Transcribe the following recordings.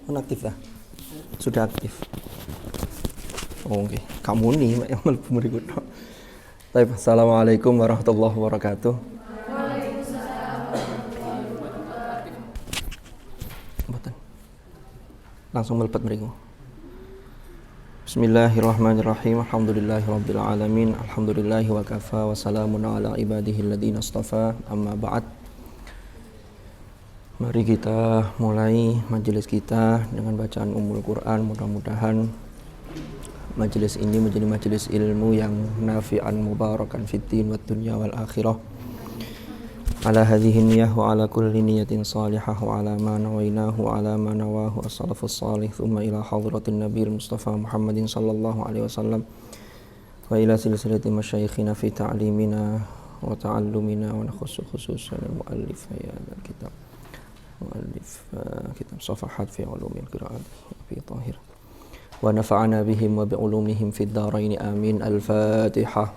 Nonaktif dah. Sudah aktif. Oh, oke. Kamu nih yang mlebu mriku tok. Baik, assalamualaikum warahmatullahi wabarakatuh. Mboten. Langsung mlebet mriku. Bismillahirrahmanirrahim. Alhamdulillahirabbil alamin. Alhamdulillahi wa kafa wa salamun ala ibadihi alladziina istafa. Amma ba'd. Mari kita mulai majelis kita dengan bacaan Ummul Quran. Mudah-mudahan majelis ini menjadi majelis ilmu yang nafi'an mubarakan fid din wad dunya wal akhirah. Ala hadhihi niyyah wa ala kulli niyyatin salihah wa ala ma nawainahu wa ala ma nawahu as-salafus salih thumma ila hadratin nabiyil mustafa Muhammadin sallallahu alaihi wasallam wa ila silsilati masyayikhina fi ta'limina wa ta'allumina wa nakhussu khususan al-muallif hadzal kitab muallif kitab Safahat fi ulumil qiraat fi Tahir wa nafa'ana bihim wa bi ulumihim fid dharain amin. Al-Fatihah.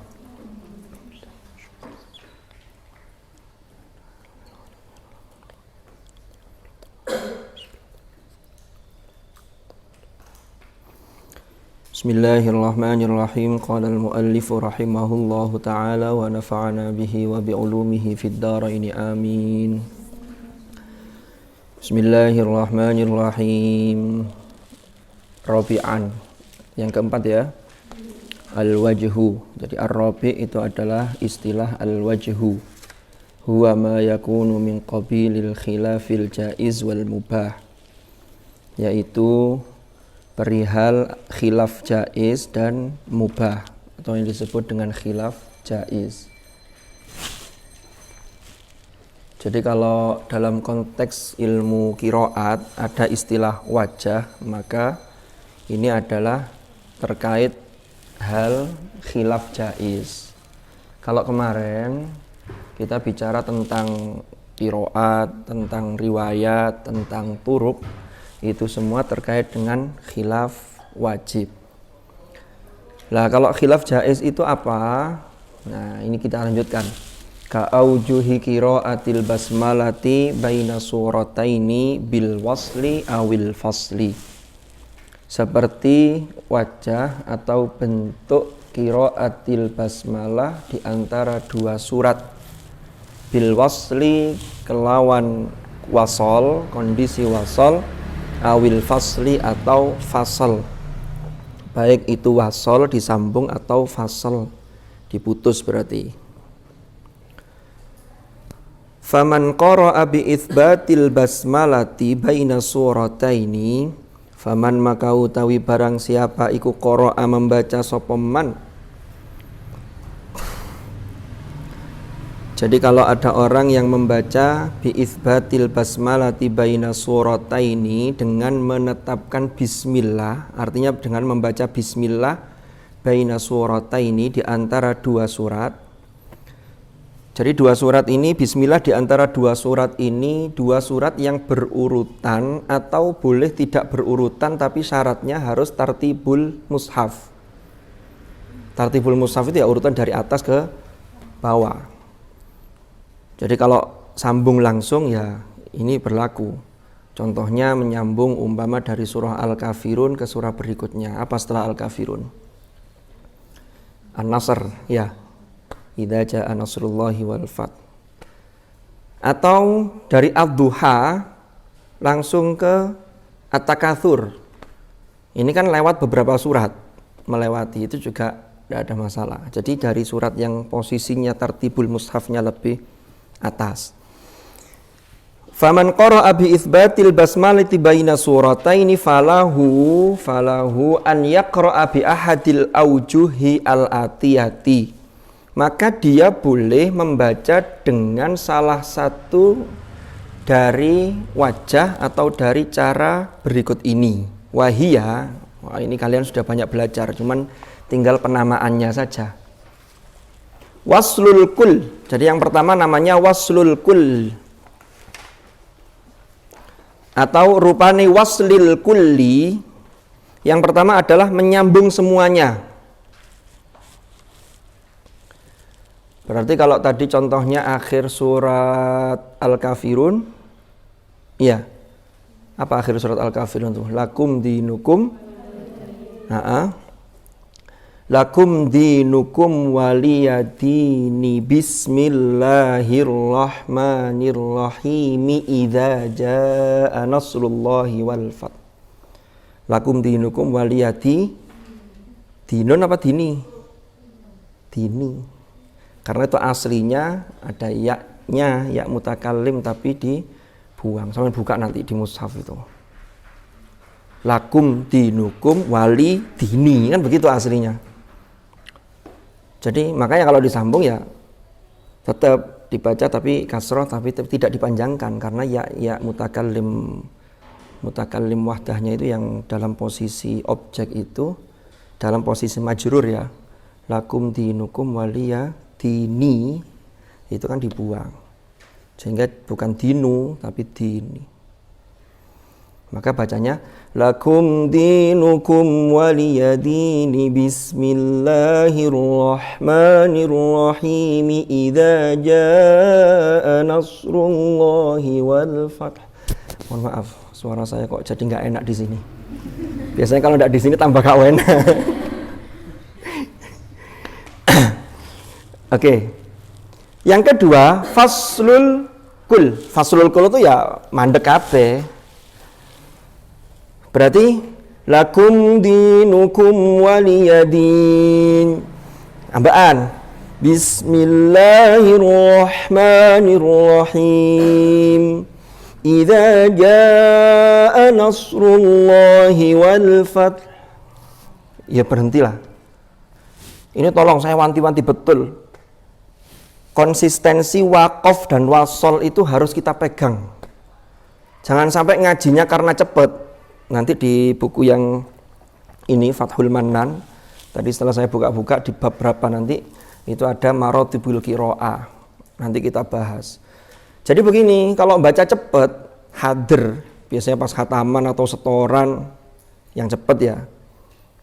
Bismillahirrahmanirrahim. Qala al-muallif rahimahullahu ta'ala wa nafa'ana bihi wa bi ulumihi fid dharain amin. Bismillahirrahmanirrahim. Rabi'an. Yang keempat ya. Al-wajhu. Jadi ar-rabi' itu adalah istilah al-wajhu. Huwa ma yakunu min qabilil khilafil jaiz wal mubah. Yaitu perihal khilaf jaiz dan mubah, atau yang disebut dengan khilaf jaiz. Jadi kalau dalam konteks ilmu qiraat ada istilah wajah, maka ini adalah terkait hal khilaf jaiz. Kalau kemarin kita bicara tentang qiraat, tentang riwayat, tentang turuk, itu semua terkait dengan khilaf wajib. Lah kalau khilaf jaiz itu apa? Nah, ini kita lanjutkan. Ka'aujuhi qiraatil basmalati baina surataini bil wasli awil fasli. Seperti wajah atau bentuk qiraatil basmalah di antara dua surat. Bil wasli kelawan wasol, kondisi wasol, awil fasli atau fasal. Baik itu wasol disambung atau fasal diputus berarti. Faman qara'a bi itsbatil basmalati baina surataini, faman maka utawi barang siapa iku qara'a membaca sapa man. Jadi kalau ada orang yang membaca bi itsbatil basmalati baina surataini dengan menetapkan bismillah, artinya dengan membaca bismillah baina surataini di antara dua surat. Jadi dua surat ini, bismillah di antara dua surat ini, dua surat yang berurutan atau boleh tidak berurutan, tapi syaratnya harus tartibul mushaf. Tartibul mushaf itu ya urutan dari atas ke bawah. Jadi kalau sambung langsung ya ini berlaku. Contohnya menyambung umpama dari surah Al-Kafirun ke surah berikutnya. Apa setelah Al-Kafirun? An-Nasr, ya. Idza jaa nasrullahi wal fath. Atau dari Ad-Duha langsung ke At-Takatsur. Ini kan lewat beberapa surat, melewati itu juga tidak ada masalah. Jadi dari surat yang posisinya tartibul mushafnya lebih atas. Faman qara'a bi itsbatil basmalati baina surataini falahu an yaqra'a bi ahadil aujuhi al-atiyati. Maka dia boleh membaca dengan salah satu dari wajah atau dari cara berikut ini. Wahia, wah ini kalian sudah banyak belajar, cuman tinggal penamaannya saja. Waslul kul. Jadi yang pertama namanya waslul kul. Atau rupane waslil kulli. Yang pertama adalah menyambung semuanya. Berarti kalau tadi contohnya akhir surat Al-Kafirun, ya, Apa akhir surat Al-Kafirun itu? Lakum dinukum. Lakum dinukum waliyadini bismillahirrahmanirrahim idza jaa nasrullahi wal fath. Lakum dinukum waliyadi. Dinun apa dini? Dini. Karena itu aslinya ada ya-nya, ya mutakallim tapi dibuang. Sampai buka nanti di mushaf itu. Lakum dinukum wali dini, kan begitu aslinya. Jadi makanya kalau disambung ya tetap dibaca tapi kasroh tapi tidak dipanjangkan karena ya mutakallim wahdahnya itu yang dalam posisi objek itu dalam posisi majrur ya. Lakum dinukum waliya dini itu kan dibuang. Sehingga bukan dinu tapi dini. Maka bacanya lakum dinukum waliyadini bismillahirrahmanirrahim idza jaa nasrullahi wal fath. Mohon maaf, suara saya kok jadi nggak enak di sini. Biasanya kalau nggak di sini tambah kawen. Oke. Yang kedua, faslul kul. Faslul kul itu ya mandek kabeh. Berarti lakum dinukum waliyadin. Ambaan. Bismillahirrahmanirrahim. Idza jaa nasrullahi wal fath. Ya berhentilah. Ini tolong saya wanti-wanti betul. Konsistensi waqaf dan wasol itu harus kita pegang. Jangan sampai ngajinya karena cepat. Nanti di buku yang ini Fathul Mannan tadi setelah saya buka-buka di bab berapa nanti itu ada maratibul qiraah. Nanti kita bahas. Jadi begini, kalau baca cepat hadir biasanya pas khataman atau setoran yang cepat ya.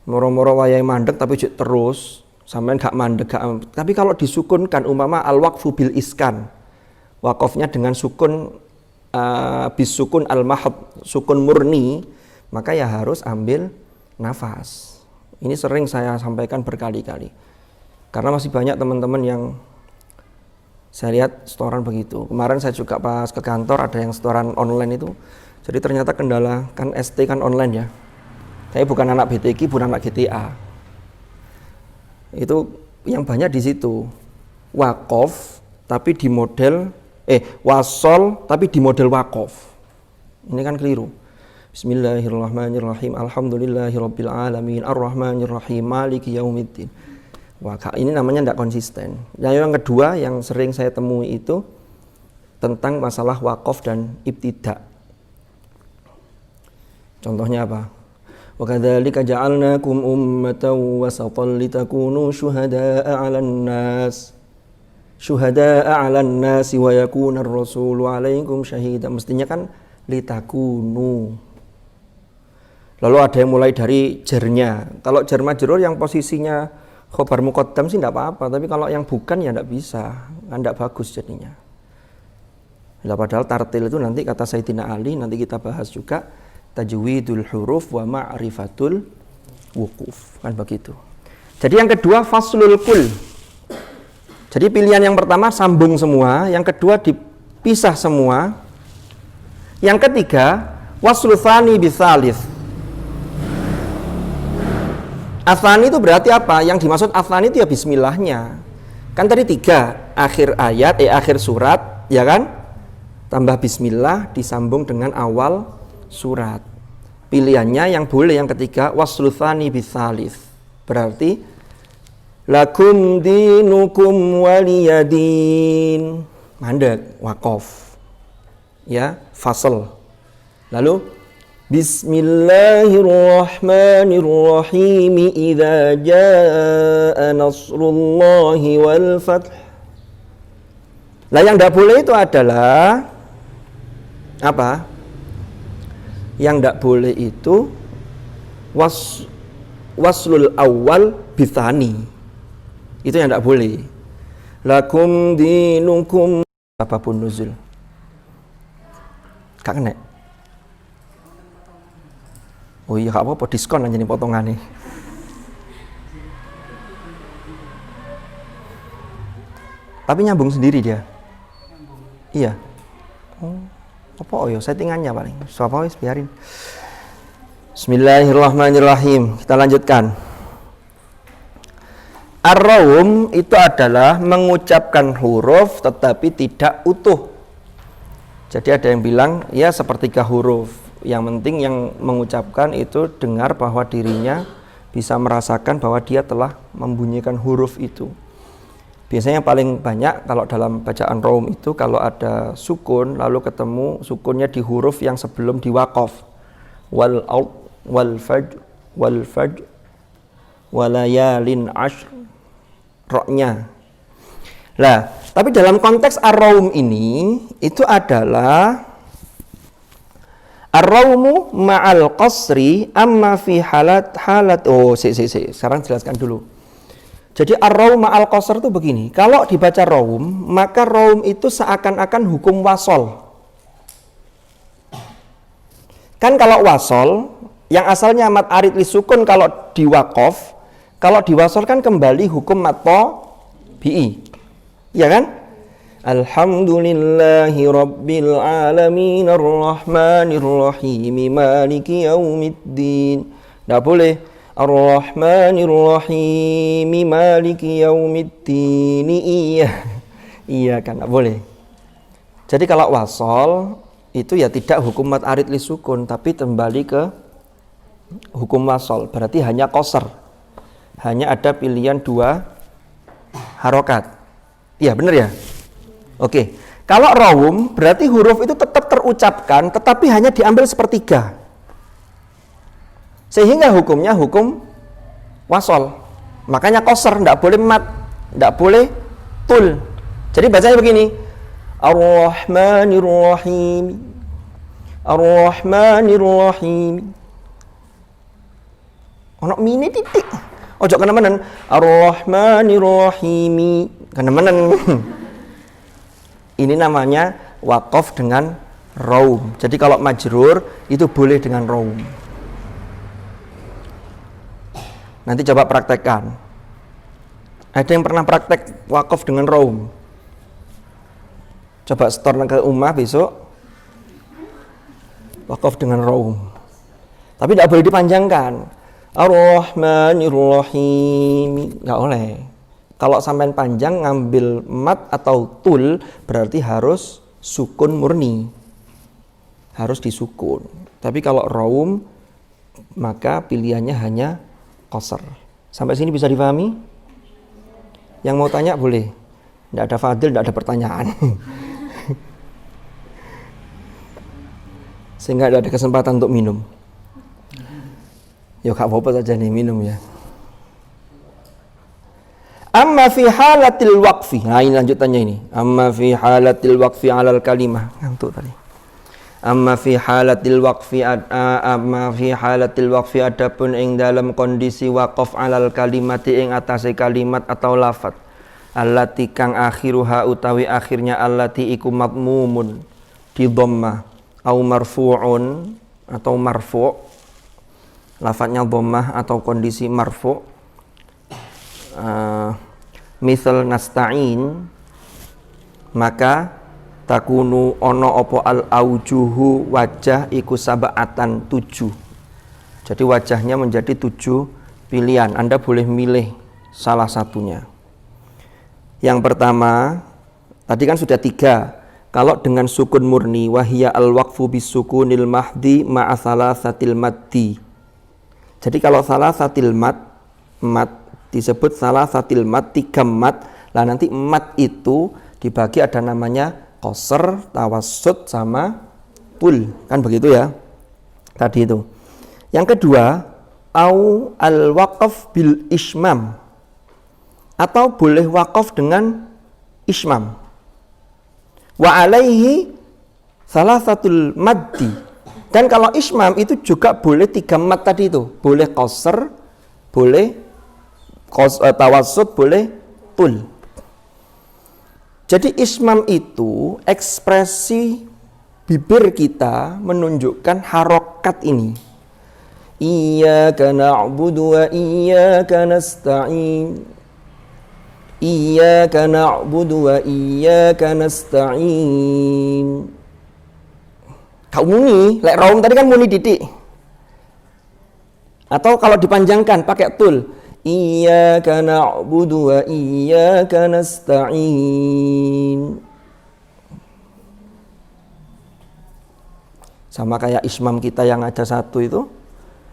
Moro-moro wayahe mandek tapi terus sampean gak mandek gak. Tapi kalau disukunkan umpama al-waqfu bil iskan. Waqafnya dengan sukun bisukun al-mahad, sukun murni. Maka ya harus ambil nafas. Ini sering saya sampaikan berkali-kali. Karena masih banyak teman-teman yang saya lihat setoran begitu. Kemarin saya juga pas ke kantor ada yang setoran online itu. Jadi ternyata kendala kan ST kan online ya. Saya bukan anak BTQ, bukan anak GTA. Itu yang banyak di situ. Waqaf tapi di model wasol tapi di model waqaf. Ini kan keliru. Bismillahirrahmanirrahim. Alhamdulillahirabbil alamin. Arrahmanirrahim. Maliki yaumiddin. Wah, ini namanya tidak konsisten. Yang kedua yang sering saya temui itu tentang masalah waqaf dan ibtida. Contohnya apa? Wa kadzalika ja'alnakum ummatan wasatan litakunu syuhada'a 'alan nas. Syuhada'a 'alan nas wa yakuna ar-rasulu 'alaikum syahida. Mestinya kan litakunu. Lalu ada yang mulai dari jernya. Kalau jar majrur yang posisinya khobar muqaddam sih tidak apa-apa, tapi kalau yang bukan ya tidak bisa, kan tidak bagus jadinya. Nah, padahal tartil itu nanti kata Sayyidina Ali, nanti kita bahas juga tajwidul huruf wa ma'rifatul wuquf, kan begitu. Jadi yang kedua faslul kul. Jadi pilihan yang pertama sambung semua, yang kedua dipisah semua. Yang ketiga waslu tsani bisalis. Atsani itu berarti apa? Yang dimaksud atsani itu ya bismillahnya. Kan tadi 3, akhir ayat, akhir surat, ya kan? Tambah bismillah disambung dengan awal surat. Pilihannya yang boleh yang ketiga waslu tsani bisalis. Berarti lakum dinukum waliyadin. Mandek, waqaf. Ya, fasl. Lalu Bismillahirrahmanirrahim idza jaa nasrullahi wal fath. Lah yang tidak boleh itu adalah apa? Yang tidak boleh itu waslul awal bitsani. Itu yang tidak boleh. Lakum dinukum apapun nuzul. Gak kena. Oh iya, gak apa-apa, diskon aja nih potongannya. Tapi nyambung sendiri dia. Iya. Oh, apa oh ya settingannya paling. Siapa wis biarin. Bismillahirrahmanirrahim. Kita lanjutkan. Ar-raum itu adalah mengucapkan huruf tetapi tidak utuh. Jadi ada yang bilang ya sepertiga huruf. Yang penting yang mengucapkan itu dengar bahwa dirinya bisa merasakan bahwa dia telah membunyikan huruf itu. Biasanya yang paling banyak kalau dalam bacaan raum itu kalau ada sukun lalu ketemu sukunnya di huruf yang sebelum diwaqaf. Wal ard wal fajr walayalin ashr, roknya. Lah, tapi dalam konteks ar-raum ini itu adalah ar-raumu ma'al qasri amma fi halat sekarang jelaskan dulu. Jadi ar-raum ma'al qasr itu begini, kalau dibaca raum, maka raum itu seakan-akan hukum wasol. Kan kalau wasol yang asalnya mat arid li sukun kalau diwaqaf, kalau diwasol kan kembali hukum mat bi'i. Ya kan? Alhamdulillahi rabbil alamin arrahmanir rahim maliki yaumiddin. Enggak boleh Ar-Rahmanir Rahim Maliki Yaumiddin. Iya kan, enggak boleh. Jadi kalau wasol itu ya tidak hukum mat arid li sukun tapi kembali ke hukum wasol. Berarti hanya qasr. Hanya ada pilihan dua harokat. Iya benar ya? Oke. Kalau raum berarti huruf itu tetap terucapkan tetapi hanya diambil sepertiga. Sehingga hukumnya hukum wasol. Makanya qasr, enggak boleh mat, enggak boleh tul. Jadi bacanya begini. Ar-Rahmanir Rahim. Ar-Rahmanir Rahim. Ono mini titik. Ojo kenemenan. Ar-Rahmanir Rahim. Kenemenan. Ini namanya waqaf dengan raum. Jadi kalau majrur itu boleh dengan raum. Nanti coba praktekkan. Ada yang pernah praktek wakaf dengan raum? Coba store ke Ummah besok. Wakaf dengan raum. Tapi tidak boleh dipanjangkan. Ar-Rahmanir Rahim. Nggak boleh. Kalau sampai panjang ngambil mat atau tul berarti harus sukun murni. Harus disukun. Tapi kalau raum maka pilihannya hanya qasr. Sampai sini bisa dipahami? Yang mau tanya boleh. Tidak ada fadil, tidak ada pertanyaan. Sehingga tidak ada kesempatan untuk minum. Ya gak apa-apa saja nih minum ya. Amma fi halatil waqfi. Nah ini lanjutannya ini. Amma fi halatil waqfi alal kalimah. Ngantuk tadi. Amma fi halatil waqfi adapun ing dalam kondisi waqaf alal kalimati ing atase kalimat atau lafaz allati kang akhiruha utawi akhirnya allati iku madmumun di dhammah au marfu'un atau marfu', lafadznya dhammah atau kondisi marfu', misal nasta'in, maka takunu ono opo al aujuhu wajah iku sab'atan 7. Jadi wajahnya menjadi 7 pilihan. Anda boleh milih salah satunya. Yang pertama, tadi kan sudah 3. Kalau dengan sukun murni wahia al waqfu bisukunil mahdi ma'a salasatil maddi. Jadi kalau salasatil mat disebut salasatil mat, 3 mat. Lah nanti mat itu dibagi ada namanya qasr, tawassut sama tul. Kan begitu ya. Tadi itu. Yang kedua, au al-waqaf bil ismam. Atau boleh waqaf dengan ismam. Wa alaihi salasatul maddi. Dan kalau ismam itu juga boleh 3 mat tadi itu. Boleh qasr, boleh tawassut, boleh tul. Jadi ismam itu ekspresi bibir kita menunjukkan harokat ini. Iyyaka na'budu wa iyyaka nasta'in. Iyyaka na'budu wa iyyaka nasta'in. Kau muni, lek raum tadi kan muni titik. Atau kalau dipanjangkan pakai tul. Iyyaka na'budu wa iyyaka nasta'in. Sama kayak ismam kita yang ada satu itu.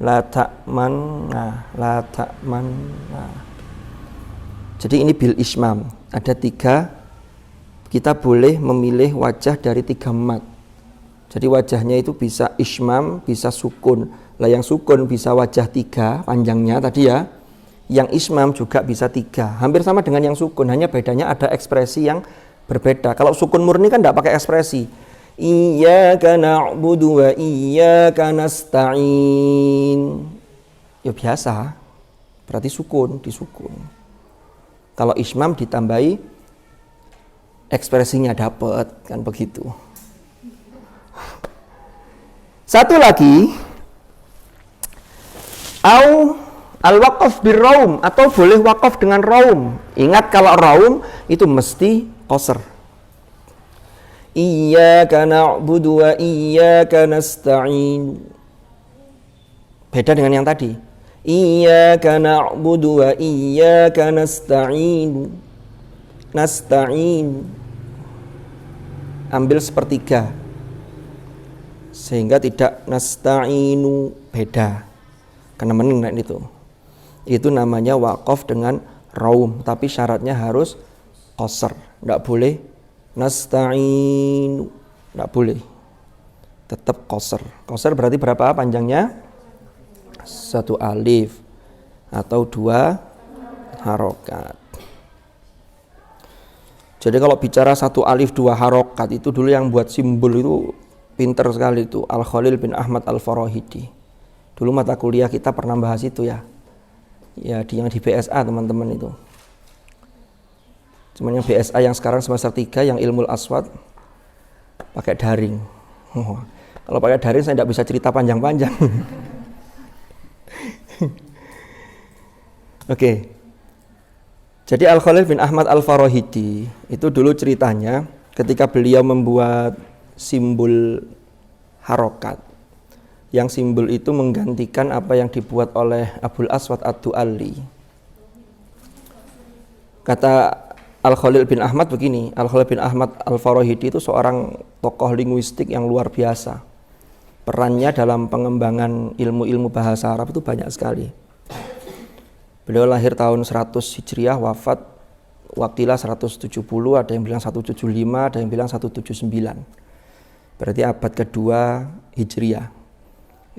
La ta'manna, la ta'manna. Jadi ini bil ismam. Ada 3, kita boleh memilih wajah dari 3 mat. Jadi wajahnya itu bisa ismam, bisa sukun. Lah yang sukun bisa wajah 3 panjangnya tadi ya. Yang ismam juga bisa 3. Hampir sama dengan yang sukun, hanya bedanya ada ekspresi yang berbeda. Kalau sukun murni kan tidak pakai ekspresi. Iyyaka na'budu wa iyyaka nasta'in. Ya biasa. Berarti sukun, disukun. Kalau ismam ditambahi ekspresinya dapat, kan begitu. Satu lagi, au al-waqaf bir-raum, atau boleh waqaf dengan raum. Ingat kalau raum itu mesti qasr. Iyyaka na'budu wa iyyaka nasta'in. Beda dengan yang tadi. Iyyaka na'budu wa iyyaka nasta'in. Nasta'in. Ambil sepertiga. Sehingga tidak nasta'inu, beda. Karena menang itu. Itu namanya waqaf dengan raum, tapi syaratnya harus qasr. Enggak boleh nasta'inu, enggak boleh. Tetap qasr. Qasr berarti berapa panjangnya? 1 alif atau 2 harokat. Jadi kalau bicara 1 alif 2 harokat itu dulu yang buat simbol itu pinter sekali itu Al-Khalil bin Ahmad Al-Farahidi. Dulu mata kuliah kita pernah bahas itu ya. Ya yang di BSA teman-teman itu. Cuman yang BSA yang sekarang semester 3 yang ilmu aswad pakai daring. Kalau pakai daring saya tidak bisa cerita panjang-panjang. Oke. Jadi Al-Khalil bin Ahmad Al-Farahidi itu dulu ceritanya ketika beliau membuat simbol harokat. Yang simbol itu menggantikan apa yang dibuat oleh Abul Aswad Ad-Du'ali. Kata Al-Khalil bin Ahmad begini, Al-Khalil bin Ahmad Al-Farahidi itu seorang tokoh linguistik yang luar biasa. Perannya dalam pengembangan ilmu-ilmu bahasa Arab itu banyak sekali. Beliau lahir tahun 100 Hijriah, wafat wakilah 170, ada yang bilang 175, ada yang bilang 179. Berarti abad kedua Hijriah.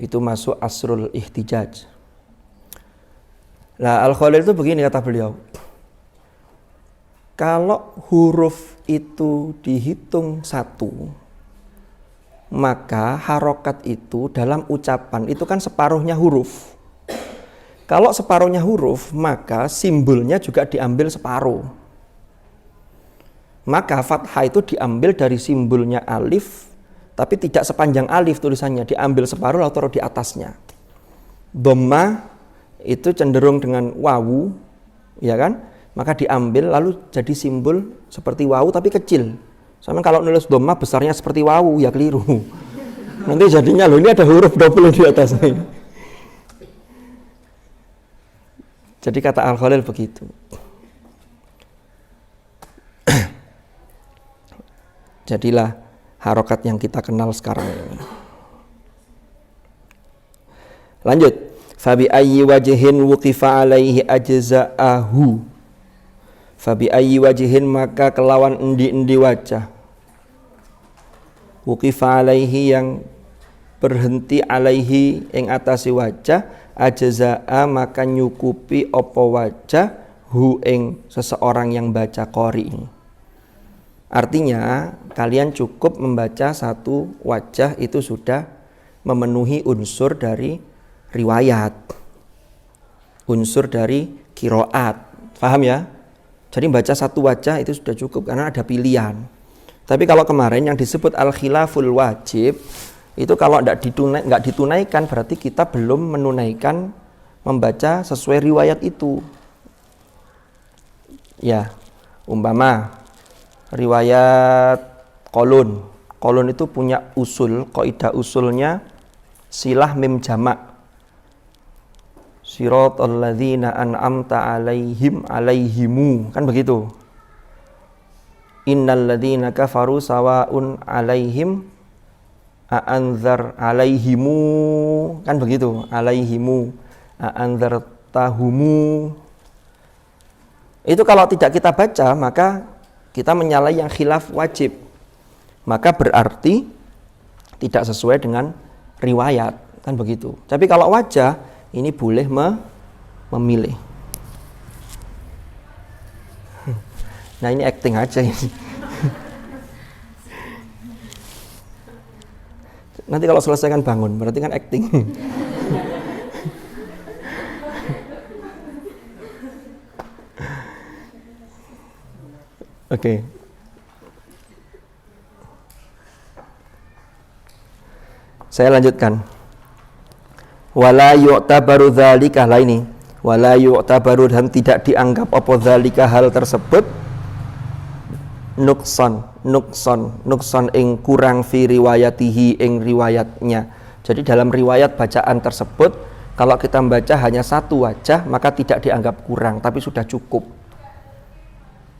Itu masuk Asrul Ihtijaj. Nah, Al-Khalil itu begini kata beliau. Kalau huruf itu dihitung 1, maka harokat itu dalam ucapan itu kan separuhnya huruf. Kalau separuhnya huruf, maka simbolnya juga diambil separuh. Maka fathah itu diambil dari simbolnya alif, tapi tidak sepanjang alif tulisannya, diambil separuh lalu taruh di atasnya. Dhammah itu cenderung dengan wawu, ya kan? Maka diambil lalu jadi simbol seperti wawu tapi kecil. Soalnya kalau nulis dhammah besarnya seperti wawu ya keliru. Nanti jadinya loh ini ada huruf double di atasnya. Jadi kata Al-Khalil begitu. Jadilah harokat yang kita kenal sekarang ini. Lanjut. Fabi ayyi wajhin wuqifa alaihi ajza'ahu. Fabi ayyi wajhin maka kelawan endi-endi wajah. Wuqifa alaihi yang berhenti alaihi ing atasi wajah, ajza'a maka nyukupi apa wajah hu ing seseorang yang baca qori. Artinya kalian cukup membaca satu wajah itu sudah memenuhi unsur dari riwayat, unsur dari qiraat. Paham ya? Jadi baca satu wajah itu sudah cukup karena ada pilihan. Tapi kalau kemarin yang disebut al-khilaful wajib Itu kalau nggak ditunaikan berarti kita belum menunaikan membaca sesuai riwayat itu. Ya, umpama riwayat kolun. Kolun itu punya usul, kaidah usulnya silah mim jamak. Siratal ladzina an'amta alaihimu, kan begitu. Innal ladzina kafaru sawaun alaihim a'anzar alaihimu, kan begitu. Alaihimu a'anzar tahumu. Itu kalau tidak kita baca maka kita menyalahi yang khilaf wajib. Maka berarti tidak sesuai dengan riwayat, kan begitu. Tapi kalau wajah ini boleh memilih. Nah, ini acting aja ini. Nanti kalau selesai kan bangun, berarti kan acting. Oke. Saya lanjutkan. Wala yu'tabaru dzalika, lah ini. Wala yu'tabaru, dan tidak dianggap apa dzalika hal tersebut nukson ing kurang fi riwayatihi ing riwayatnya. Jadi dalam riwayat bacaan tersebut kalau kita membaca hanya satu wajah maka tidak dianggap kurang, tapi sudah cukup.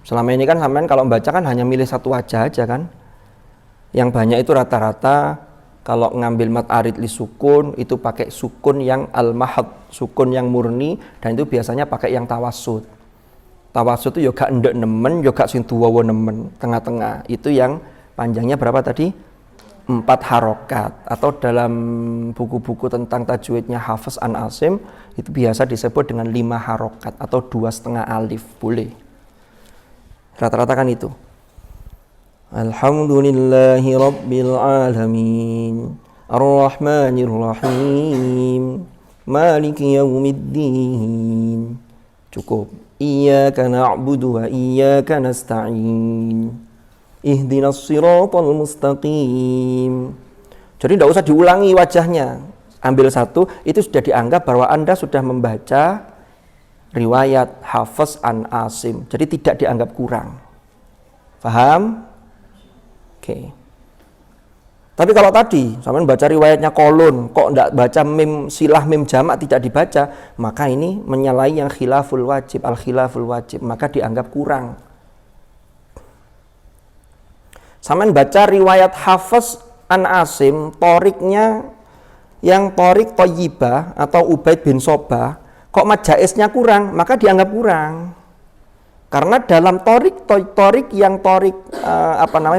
Selama ini kan sampean kalau membaca kan hanya milih satu wajah aja kan. Yang banyak itu rata-rata kalau ngambil mat arid li sukun itu pakai sukun yang al-mahad, sukun yang murni, dan itu biasanya pakai yang tawassut. Tawassut itu yoga endek nemen, yoga sing tuwa nemen, tengah-tengah. Itu yang panjangnya berapa tadi? 4 harokat. Atau dalam buku-buku tentang tajwidnya Hafiz an Asim itu biasa disebut dengan 5 harokat atau 2,5 alif, boleh. Rata-rata kan itu. Alhamdulillahi rabbil alamin, ar-rahmanir rahim, maliki yaumiddin. Cukup. Iyyaka na'budu wa iyyaka nasta'in. Ihdinas siratal mustaqim. Jadi tidak usah diulangi wajahnya. Ambil satu, itu sudah dianggap bahwa Anda sudah membaca riwayat Hafiz an Asim. Jadi tidak dianggap kurang. Paham? Oke. Tapi kalau tadi sampean baca riwayatnya kolun, kok enggak baca mim silah mim jamak tidak dibaca, maka ini menyalahi yang khilaful wajib, al khilaful wajib, maka dianggap kurang. Sampean baca riwayat Hafiz an Asim, toriknya yang torik Thayyibah atau Ubaid bin Sobah, kok mad jaiznya kurang, maka dianggap kurang. Karena dalam torik yang torik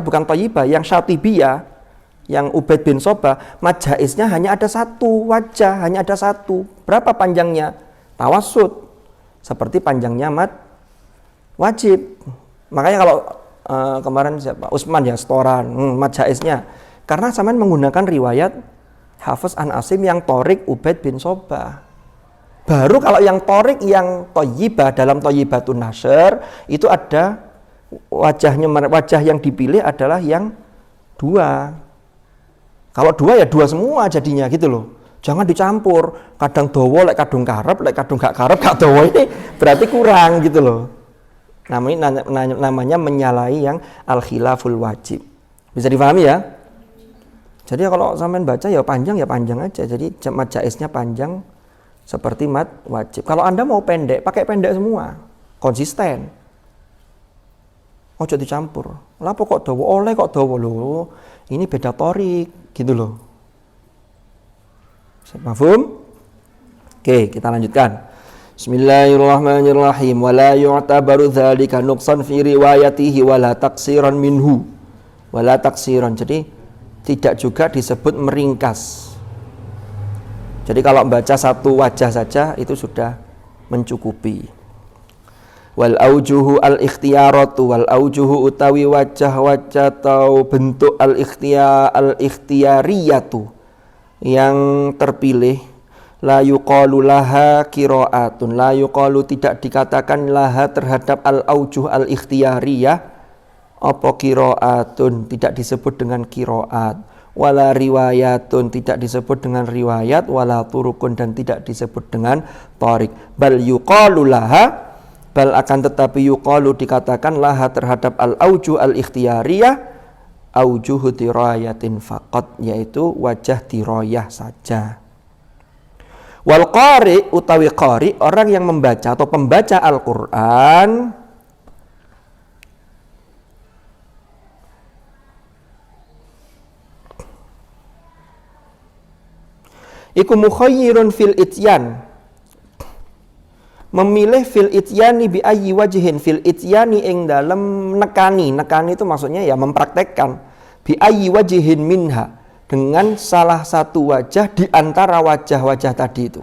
bukan Thayyibah, yang Syatibiyah, yang Ubaid bin Sobah, mad jaiznya hanya ada satu wajah, hanya ada satu. Berapa panjangnya? Tawassut. Seperti panjangnya mad wajib. Makanya kalau kemarin siapa? Usman ya, setoran, mad jaiznya. Karena sampean menggunakan riwayat Hafiz an Asim yang torik Ubaid bin Sobah. Baru kalau yang torik yang Thayyibah dalam Thayyibatun Nashr itu ada wajah yang dipilih adalah yang 2. Kalau 2 ya 2 semua jadinya gitu loh. Jangan dicampur. Kadang dawa lek kadung karep, lek kadung gak karep gak dawa, ini berarti kurang gitu loh. Namanya menyalahi yang al-khilaful wajib. Bisa difahami ya? Jadi kalau sampean baca ya panjang aja. Jadi mad jaiznya panjang seperti mad wajib. Kalau Anda mau pendek, pakai pendek semua. Konsisten. Ojo dicampur. Lapo kok dawa oleh kok dawa lho. Ini beda torik gitu loh. Mafhum? Oke, kita lanjutkan. Bismillahirrahmanirrahim. Wala yu'tabaru dzalika nuqsan fi riwayatihi wala taksiran minhu. Wala taksiran. Jadi tidak juga disebut meringkas. Jadi kalau membaca satu wajah saja itu sudah mencukupi. Wal aujuhu al ikhtiyaratu, wal aujuhu utawi wajah-wajah atau bentuk al ikhtiyariyatu yang terpilih, la yuqalu laha qiraatun, la yuqalu tidak dikatakan laha terhadap al aujuh al ikhtiyariyah apa qiraatun, tidak disebut dengan qiraat. wala riwayatun, tidak disebut dengan riwayat, wala turukun, dan tidak disebut dengan tariq. Bal yuqalu laha, bal akan tetapi yuqalu dikatakan laha terhadap al-auju al-ikhtiyariyah aujuhu dirayatin faqat, yaitu wajah dirayah saja. Wal qari utawi qari, orang yang membaca atau pembaca Al-Qur'an, iku mukhayyirun fil ityan, memilih fil ityani bi ayyi wajhin, fil ityani ing dalem nekani itu maksudnya ya mempraktekkan, bi ayyi wajhin minha, dengan salah satu wajah di antara wajah-wajah tadi itu.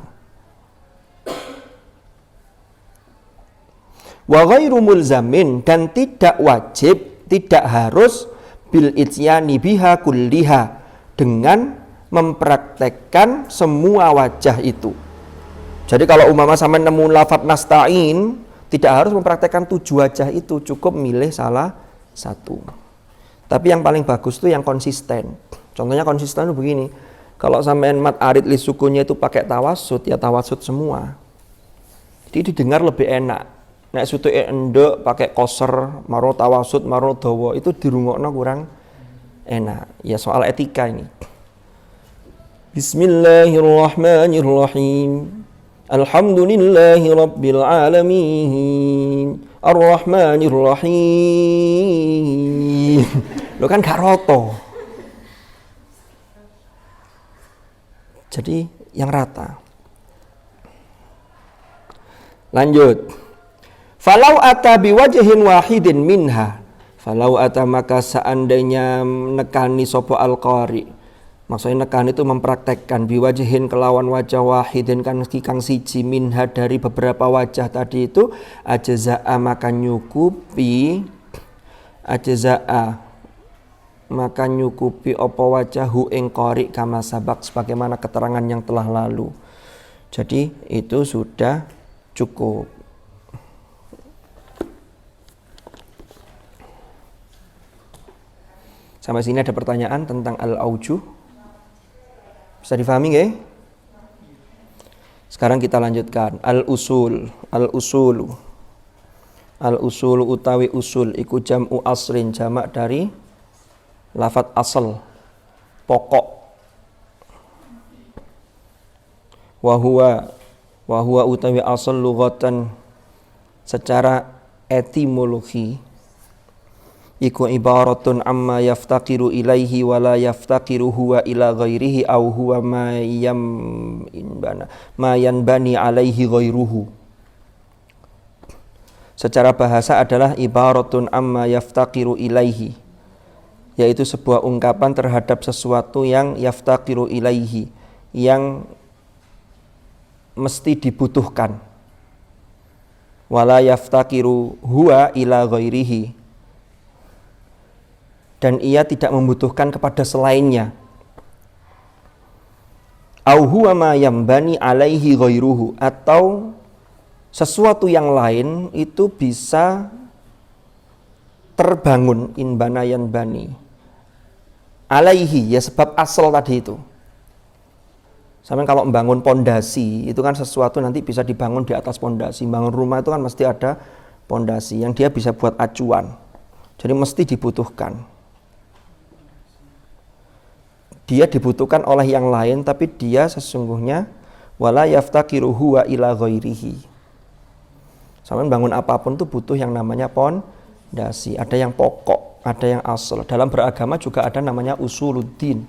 Wa ghairu mulzamin, dan tidak wajib, tidak harus bil ityani biha kulliha, dengan mempraktekkan semua wajah itu. Jadi kalau umpama sampai nemu lafadz nasta'in, tidak harus mempraktekkan 7 wajah itu, cukup milih salah satu. Tapi yang paling bagus itu yang konsisten. Contohnya konsisten itu begini, kalau sampean mat arid li sukunnya itu pakai tawasud, ya tawasud semua. Jadi didengar lebih enak. Nek sutu endek pakai koser, maro tawasud, maro dawa, itu dirungokno kurang enak. Ya soal etika ini. Bismillahirrahmanirrahim. Alhamdulillahi rabbil alamin. Ar-Rahmanirrahim. Lo kan gak roto. Jadi yang rata. Lanjut. Falau ata biwajhin wahidin minha. Falau ata, maka seandainya nekani sopo al-qari. Maksudnya nekan itu mempraktekkan biwajihin kelawan wajah wahidin kan kang siji minha dari beberapa wajah tadi itu, ajza'a maka nyukupi, ajza'a maka nyukupi opo wajahu ing qari kama sabak, sebagaimana keterangan yang telah lalu. Jadi itu sudah cukup. Sampai sini ada pertanyaan tentang al-aujuh. Bisa difahami nggih? Sekarang kita lanjutkan al-usul. Al-usulu utawi usul iku jam'u aslin, jamak dari lafadz asal, pokok. Wa huwa utawi asal lughatan, secara etimologi iku ibaratun amma yaftaqiru ilaihi wa la yaftaqiru huwa ila ghairihi au huwa ma yanbani alaihi ghairuhu. Secara bahasa adalah ibaratun amma yaftaqiru ilaihi, yaitu sebuah ungkapan terhadap sesuatu yang yaftaqiru ilaihi, yang mesti dibutuhkan. Wala yaftaqiru huwa ila ghairihi, dan ia tidak membutuhkan kepada selainnya. Au huwa ma yambani alaihi ghairuhu, atau sesuatu yang lain itu bisa terbangun, inbana yanbani alaihi, ya sebab asal tadi itu. Sampai kalau membangun pondasi itu kan sesuatu nanti bisa dibangun di atas pondasi. Bangun rumah itu kan mesti ada pondasi yang dia bisa buat acuan. Jadi mesti dibutuhkan. Dia dibutuhkan oleh yang lain, tapi dia sesungguhnya wala yaftaqiru huwa ila ghairihi. Sampai bangun apapun tuh butuh yang namanya pondasi. Ada yang pokok, ada yang asal. Dalam beragama juga ada namanya usuluddin.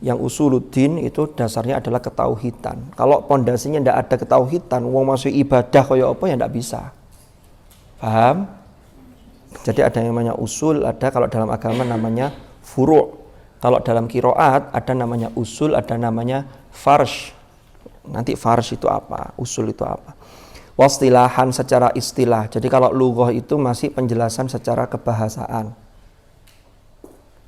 Yang usuluddin itu dasarnya adalah ketauhidan. Kalau pondasinya tidak ada ketauhidan, wong masuk ibadah kaya apa ya tidak bisa. Paham? Jadi ada yang namanya usul, ada kalau dalam agama namanya furu'. Kalau dalam qiraat ada namanya usul, ada namanya farsh. Nanti farsh itu apa? Usul itu apa? Wastilahan, secara istilah. Jadi kalau lughah itu masih penjelasan secara kebahasaan.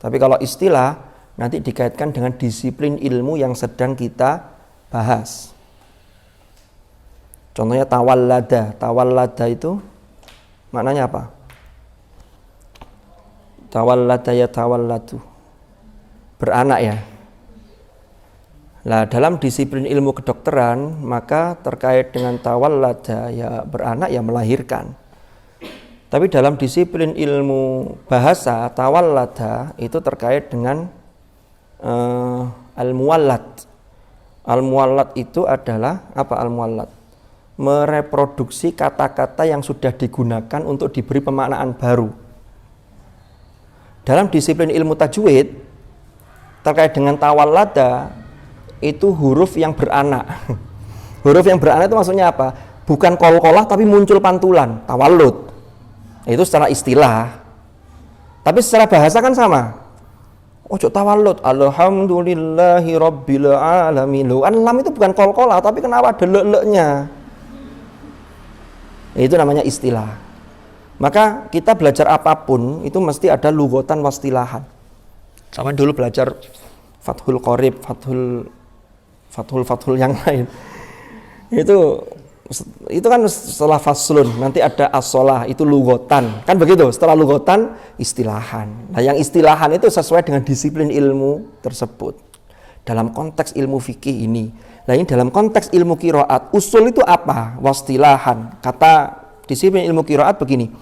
Tapi kalau istilah nanti dikaitkan dengan disiplin ilmu yang sedang kita bahas. Contohnya tawallada. Tawallada itu maknanya apa? Tawallada ya tawalladu. beranak ya. Nah, dalam disiplin ilmu kedokteran, maka terkait dengan tawallada ya beranak ya melahirkan. Tapi dalam disiplin ilmu bahasa, tawallada itu terkait dengan al-muwallad. Al-muwallad itu adalah apa al-muwallad? Mereproduksi kata-kata yang sudah digunakan untuk diberi pemaknaan baru. Dalam disiplin ilmu tajwid, terkait dengan tawallada, itu huruf yang beranak. Huruf yang beranak itu maksudnya apa? Bukan qalqalah tapi muncul pantulan, tawallud. Itu secara istilah. Tapi secara bahasa kan sama. Ojo tawallud, alhamdulillahi rabbil alamin. Loh, kan lam itu bukan qalqalah tapi kenapa ada lek-leknya? Itu namanya istilah. Maka kita belajar apapun itu mesti ada lughatan wastilahan. Sama dulu belajar Fathul Qorib, Fathul yang lain. Itu kan setelah faslun, nanti ada as-shalah, itu lughatan. Kan begitu, setelah lughatan istilahan. Nah, yang istilahan itu sesuai dengan disiplin ilmu tersebut. Dalam konteks ilmu fikih ini. Nah, ini dalam konteks ilmu qiraat, usul itu apa? Wastilahan. Kata disiplin ilmu qiraat begini.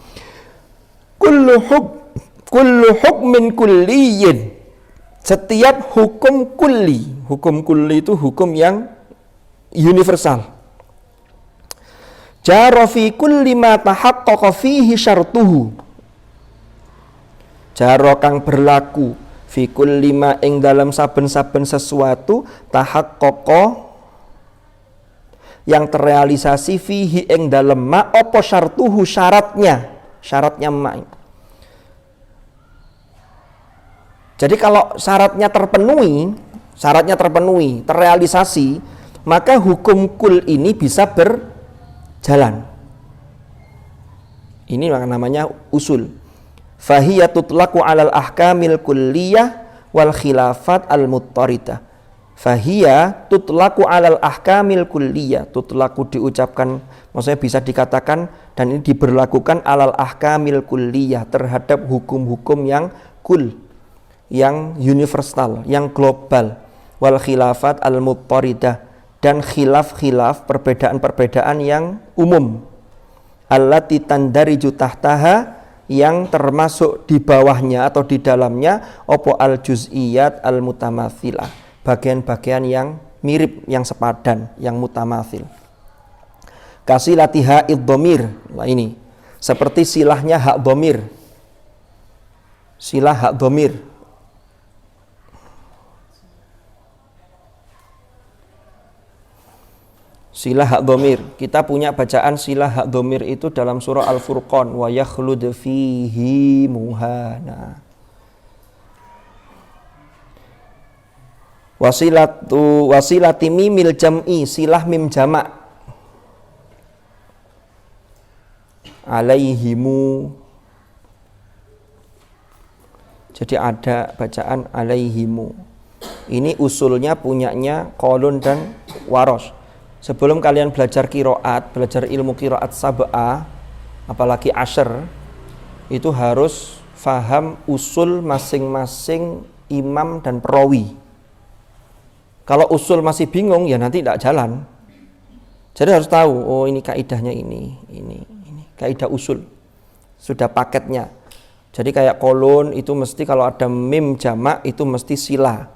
Kullu hukmin kulliyin. Setiap hukum kulli. Hukum kulli itu hukum yang universal. Jara fi kulli ma tahaqqaqa fihi syartuhu. Jara kang berlaku fi kulli ma ing dalam saben-saben sesuatu tahaqqaqa yang terrealisasi fihi ing dalam ma apa syartuhu syaratnya ma. Jadi kalau syaratnya terpenuhi, terrealisasi, maka hukum kul ini bisa berjalan. Ini namanya usul. Fahiya tutlaqu 'alal ahkamil kulliyah wal khilafat al-muttaridah. Fahiya tutlaqu 'alal ahkamil kulliyah. Tutlaqu diucapkan, maksudnya bisa dikatakan dan ini diberlakukan 'alal ahkamil kulliyah terhadap hukum-hukum yang kul, yang universal, yang global, wal khilafat al-muttaridah, dan khilaf-khilaf, perbedaan-perbedaan yang umum, allati tandariju tahtaha, yang termasuk di bawahnya atau di dalamnya opo al-juz'iyat al-mutamathilah, bagian-bagian yang mirip, yang sepadan, yang mutamathil. Kasilatiha id-dhamir. Nah ini seperti silahnya hak dhamir. Silah hak dhamir. Silah hak dhamir. Kita punya bacaan silah hak dhamir itu dalam surah Al-Furqan, wa yakhlud fihi muhana. Wasilati mimil jam'i, silah mim jamak. Alaihimu. Jadi ada bacaan alaihimu. Ini usulnya punyanya Qalun dan Warosh. Sebelum kalian belajar qiraat, belajar ilmu qiraat sab'ah, apalagi ashr, itu harus faham usul masing-masing imam dan perawi. Kalau usul masih bingung, ya nanti tidak jalan. Jadi harus tahu, oh ini kaidahnya ini kaidah usul. Sudah paketnya. Jadi kayak kolon itu mesti kalau ada mim jamak itu mesti sila.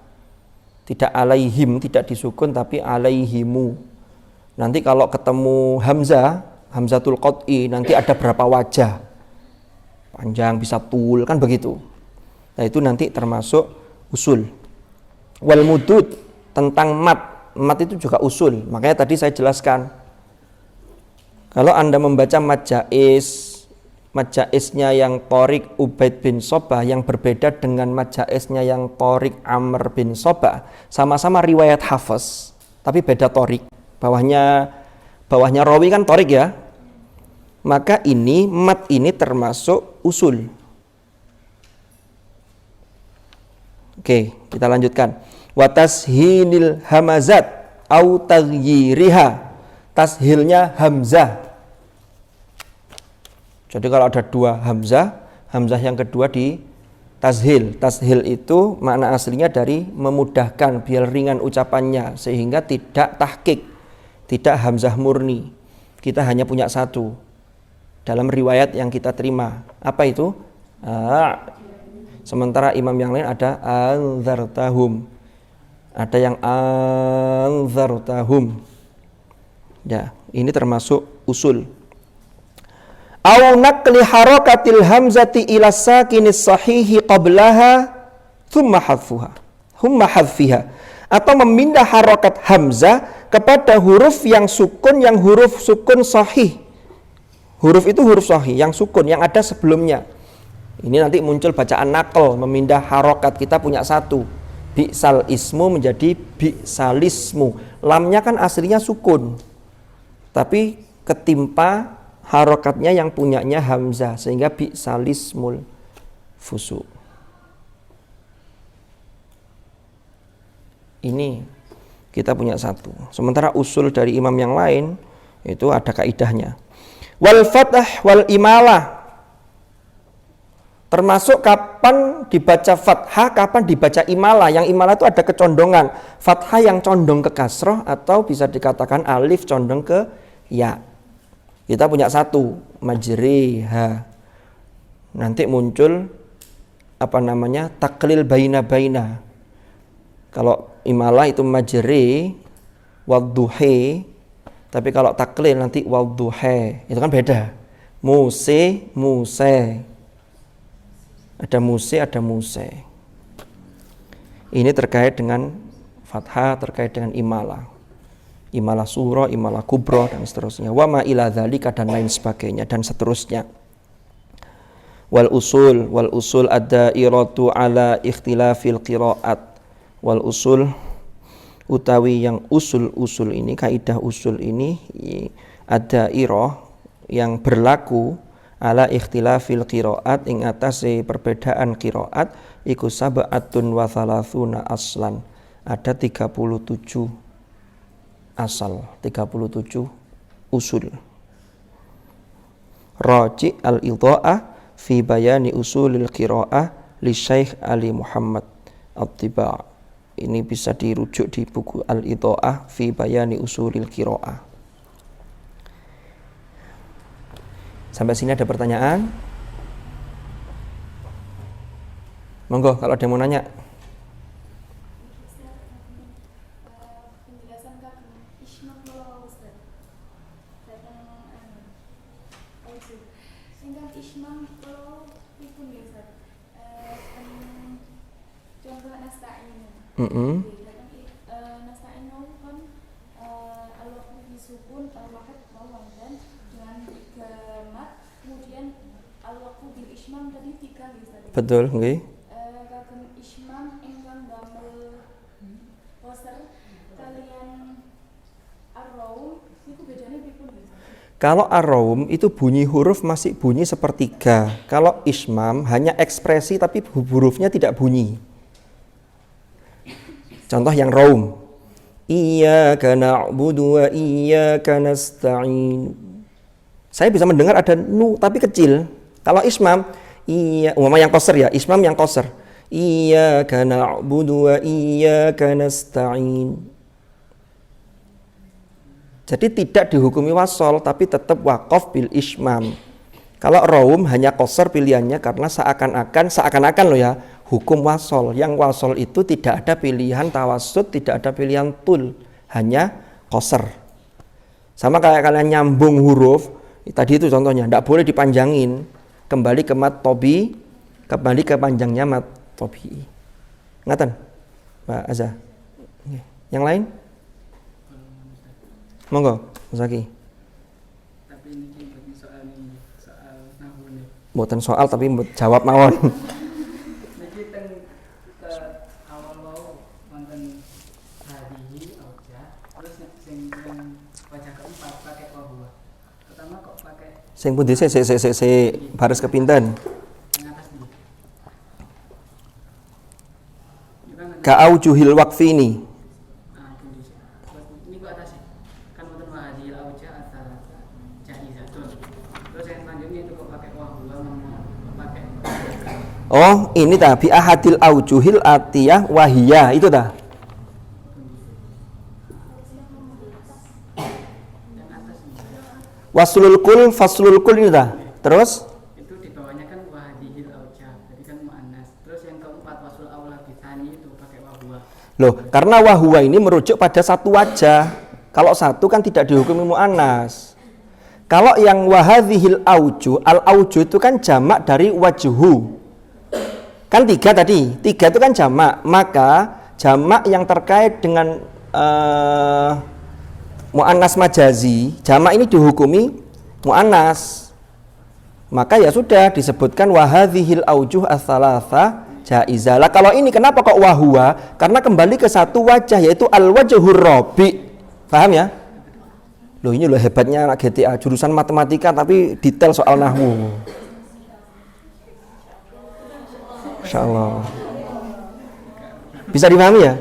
Tidak alaihim, tidak disukun tapi alaihimu. Nanti kalau ketemu hamzatul qat'i, nanti ada berapa wajah. Panjang bisa tul, kan begitu. Nah itu nanti termasuk usul. Wal mudud, tentang mat itu juga usul. Makanya tadi saya jelaskan. Kalau Anda membaca mad jaisnya yang Thoriq Ubaid bin Sobah yang berbeda dengan mad jaisnya yang Thoriq Amr bin Sobah, sama-sama riwayat Hafiz, tapi beda Thoriq. Bawahnya rawi kan Thoriq ya. Maka ini mat ini termasuk usul. Oke, kita lanjutkan. Wa tashilil hamazat au taghyiriha. Tashilnya hamzah. Jadi kalau ada dua hamzah yang kedua Tashil itu makna aslinya dari memudahkan biar ringan ucapannya sehingga tidak tahqiq, tidak hamzah murni. Kita hanya punya satu dalam riwayat yang kita terima. Apa itu? Sementara imam yang lain ada anzartahum, ada yang anzartahum. Ya, ini termasuk usul. Au naqli harakatil hamzati ila sakinis sahihi qablaha thumma hadfiha, atau memindah harakat hamzah kepada huruf yang sukun, yang huruf sukun sahih. Huruf itu huruf sahih yang sukun yang ada sebelumnya. Ini nanti muncul bacaan naql, memindah harakat. Kita punya satu, bi'sal ismu menjadi bi'salismu. Lamnya kan aslinya sukun, tapi ketimpa harokatnya yang punyanya hamzah sehingga bi'salismul fusu. Ini kita punya satu. Sementara usul dari imam yang lain itu ada kaidahnya. Wal fathah wal imalah, termasuk kapan dibaca fathah, kapan dibaca imalah. Yang imalah itu ada kecondongan. Fathah yang condong ke kasroh atau bisa dikatakan alif condong ke ya. Kita punya satu, majriha. Nanti muncul taklil baina. Kalau imalah itu majri wadduhi, tapi kalau taklil nanti wadduhi. Itu kan beda. Muse. Ada muse. Ini terkait dengan fathah, terkait dengan imalah. Imalah surah, imalah kubroh, dan seterusnya. Wa ma ila dzalika, dan lain sebagainya, dan seterusnya. Wal usul ad-dairatu ala ikhtilafil qiraat. Wal usul utawi yang usul ini, kaidah usul ini ad-dairah yang berlaku ala ikhtilafil qiraat, ing atase perbedaan qiraat iku sab'atun wa thalathuna aslan. Ada 37 asal, 37 usul. Raji' al-idha'ah fi bayani usulil qira'ah li Syekh Ali Muhammad At-Tiba'. Ini bisa dirujuk di buku al-idha'ah fi bayani usulil qira'ah. Sampai sini ada pertanyaan? Monggo kalau ada yang mau nanya. Betul, nggih. Kalau ar-raum itu bunyi huruf masih bunyi sepertiga. Kalau ismam hanya ekspresi tapi hurufnya tidak bunyi. Contoh yang raum. Iyyaka na'budu wa iyyaka nasta'in. Saya bisa mendengar ada nu tapi kecil. Kalau ismam, yang qasar ya, ismam yang qasar. Iyyaka na'budu wa iyyaka nasta'in. Jadi tidak dihukumi wasol tapi tetap waqaf bil ismam. Kalau raum hanya qasar pilihannya karena seakan-akan loh ya, hukum wasol. Yang wasol itu tidak ada pilihan tawassut, tidak ada pilihan tul, hanya qasar. Sama kayak kalian nyambung huruf, tadi itu contohnya, tidak boleh dipanjangin. Kembali ke mat tobi, kembali ke panjangnya mat tobi. Ngatan? Mbak Azza. Yang lain? Monggo, Mas Zaki. Tapi ini soal nahwu nih. Bukan soal tapi jawab mawon. Niki ke awal mau wonten hadihi auja, terus sing wajah keempat pakai wahwa. Pertama kok pakai Sing pundi se baris kepinten. yang atas dulu. Ka'aujuhil waqfini. Nah, ini kok atas kan wonten hadihi auja atau jaizatun. Terus yang selanjutnya itu kok pakai wahwa pakai Oh, ini bi ahadil aujuhil atiyah wahiyah itu dah. Yang atas nih. Waslul kul, faslul kul ini dah. Terus Itu di bawahnya kan wahadihil aujah. Jadi kan muannas. Terus yang keempat wasul aula bisani itu pakai wahwa. loh, karena wahwa ini merujuk pada satu wajah. Kalau satu kan tidak dihukumi muannas. Kalau yang wahadhil auju, al auju itu kan jamak dari wajhu. Kan 3 tadi, 3 itu kan jamak. Maka jamak yang terkait dengan muannas majazi, jamak ini dihukumi muannas. Maka ya sudah disebutkan wahadhil aujuh ats-tsalatsa jaizah. Lah kalau ini kenapa kok wahwa? Karena kembali ke satu wajah yaitu al wajhur rabi. Paham ya? Loh ini loh hebatnya anak GTA jurusan matematika tapi detail soal nahwu. Insyaallah. Bisa dipahami ya?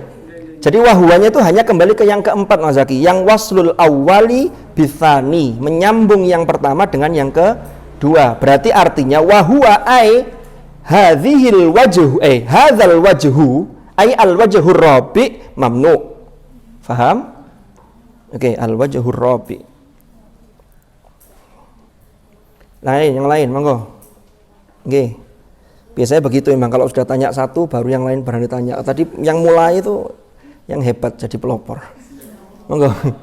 Jadi wahwanya itu hanya kembali ke yang keempat Mas Zaki, yang waslul awwali bitsani, menyambung yang pertama dengan yang kedua. Berarti artinya wahwa ai hadzihil wajhu hadzal wajhu ai al wajhur rabi mamnu. Faham? Oke, al wajhur rabi. Yang lain monggo. Oke. Biasanya begitu memang, kalau sudah tanya satu baru yang lain berani tanya. Tadi yang mulai itu yang hebat jadi pelopor. Monggo. Kenapa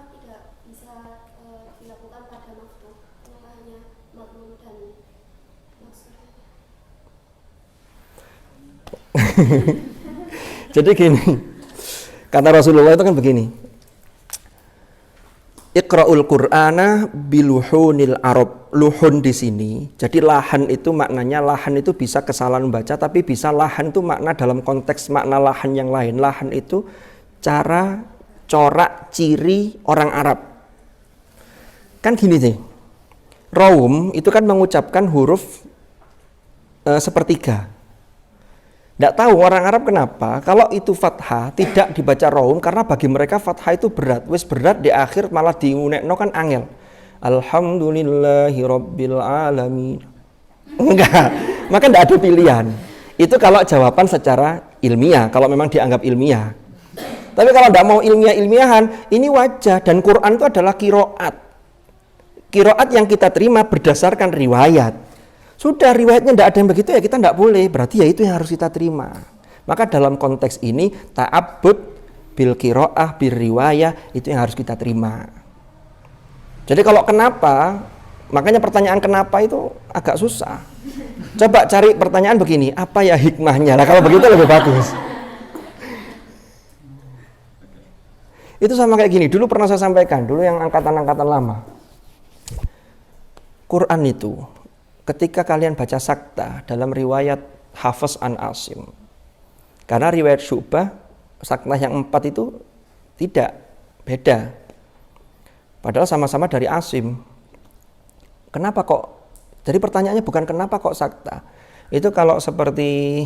tidak bisa dilakukan pada maf'ul? Kenapa hanya maf'ul dan maksudnya? Jadi gini, kata Rasulullah itu kan begini. Iqra'ul Qur'ana biluhunil Arab. Luhun di sini. Jadi lahan itu maknanya, lahan itu bisa kesalahan membaca, tapi bisa lahan itu makna dalam konteks makna lahan yang lain. Lahan itu cara, corak, ciri orang Arab. Kan gini deh. Raum itu kan mengucapkan huruf sepertiga. Tidak tahu orang Arab kenapa kalau itu fathah tidak dibaca raum, karena bagi mereka fathah itu berat. Wis berat di akhir malah diunekno kan angel. Alhamdulillahi rabbil alamin. Enggak, maka tidak ada pilihan. Itu kalau jawaban secara ilmiah, kalau memang dianggap ilmiah. Tapi kalau tidak mau ilmiah-ilmiahan, ini wajah, dan Quran itu adalah kiroat. Kiroat yang kita terima berdasarkan riwayat. Sudah riwayatnya tidak ada yang begitu ya kita tidak boleh, berarti ya itu yang harus kita terima. Maka dalam konteks ini ta'abbud bil qiraah bir riwayah itu yang harus kita terima. Jadi kalau kenapa, makanya pertanyaan kenapa itu agak susah. Coba cari pertanyaan begini, apa ya hikmahnya? Nah kalau begitu lebih bagus. Itu sama kayak gini, dulu pernah saya sampaikan, dulu yang angkatan-angkatan lama. Quran itu ketika kalian baca sakta dalam riwayat Hafiz an Asim, karena riwayat Syu'bah sakta yang 4 itu tidak beda, padahal sama-sama dari Asim. Kenapa kok? Jadi pertanyaannya bukan kenapa kok sakta. Itu kalau seperti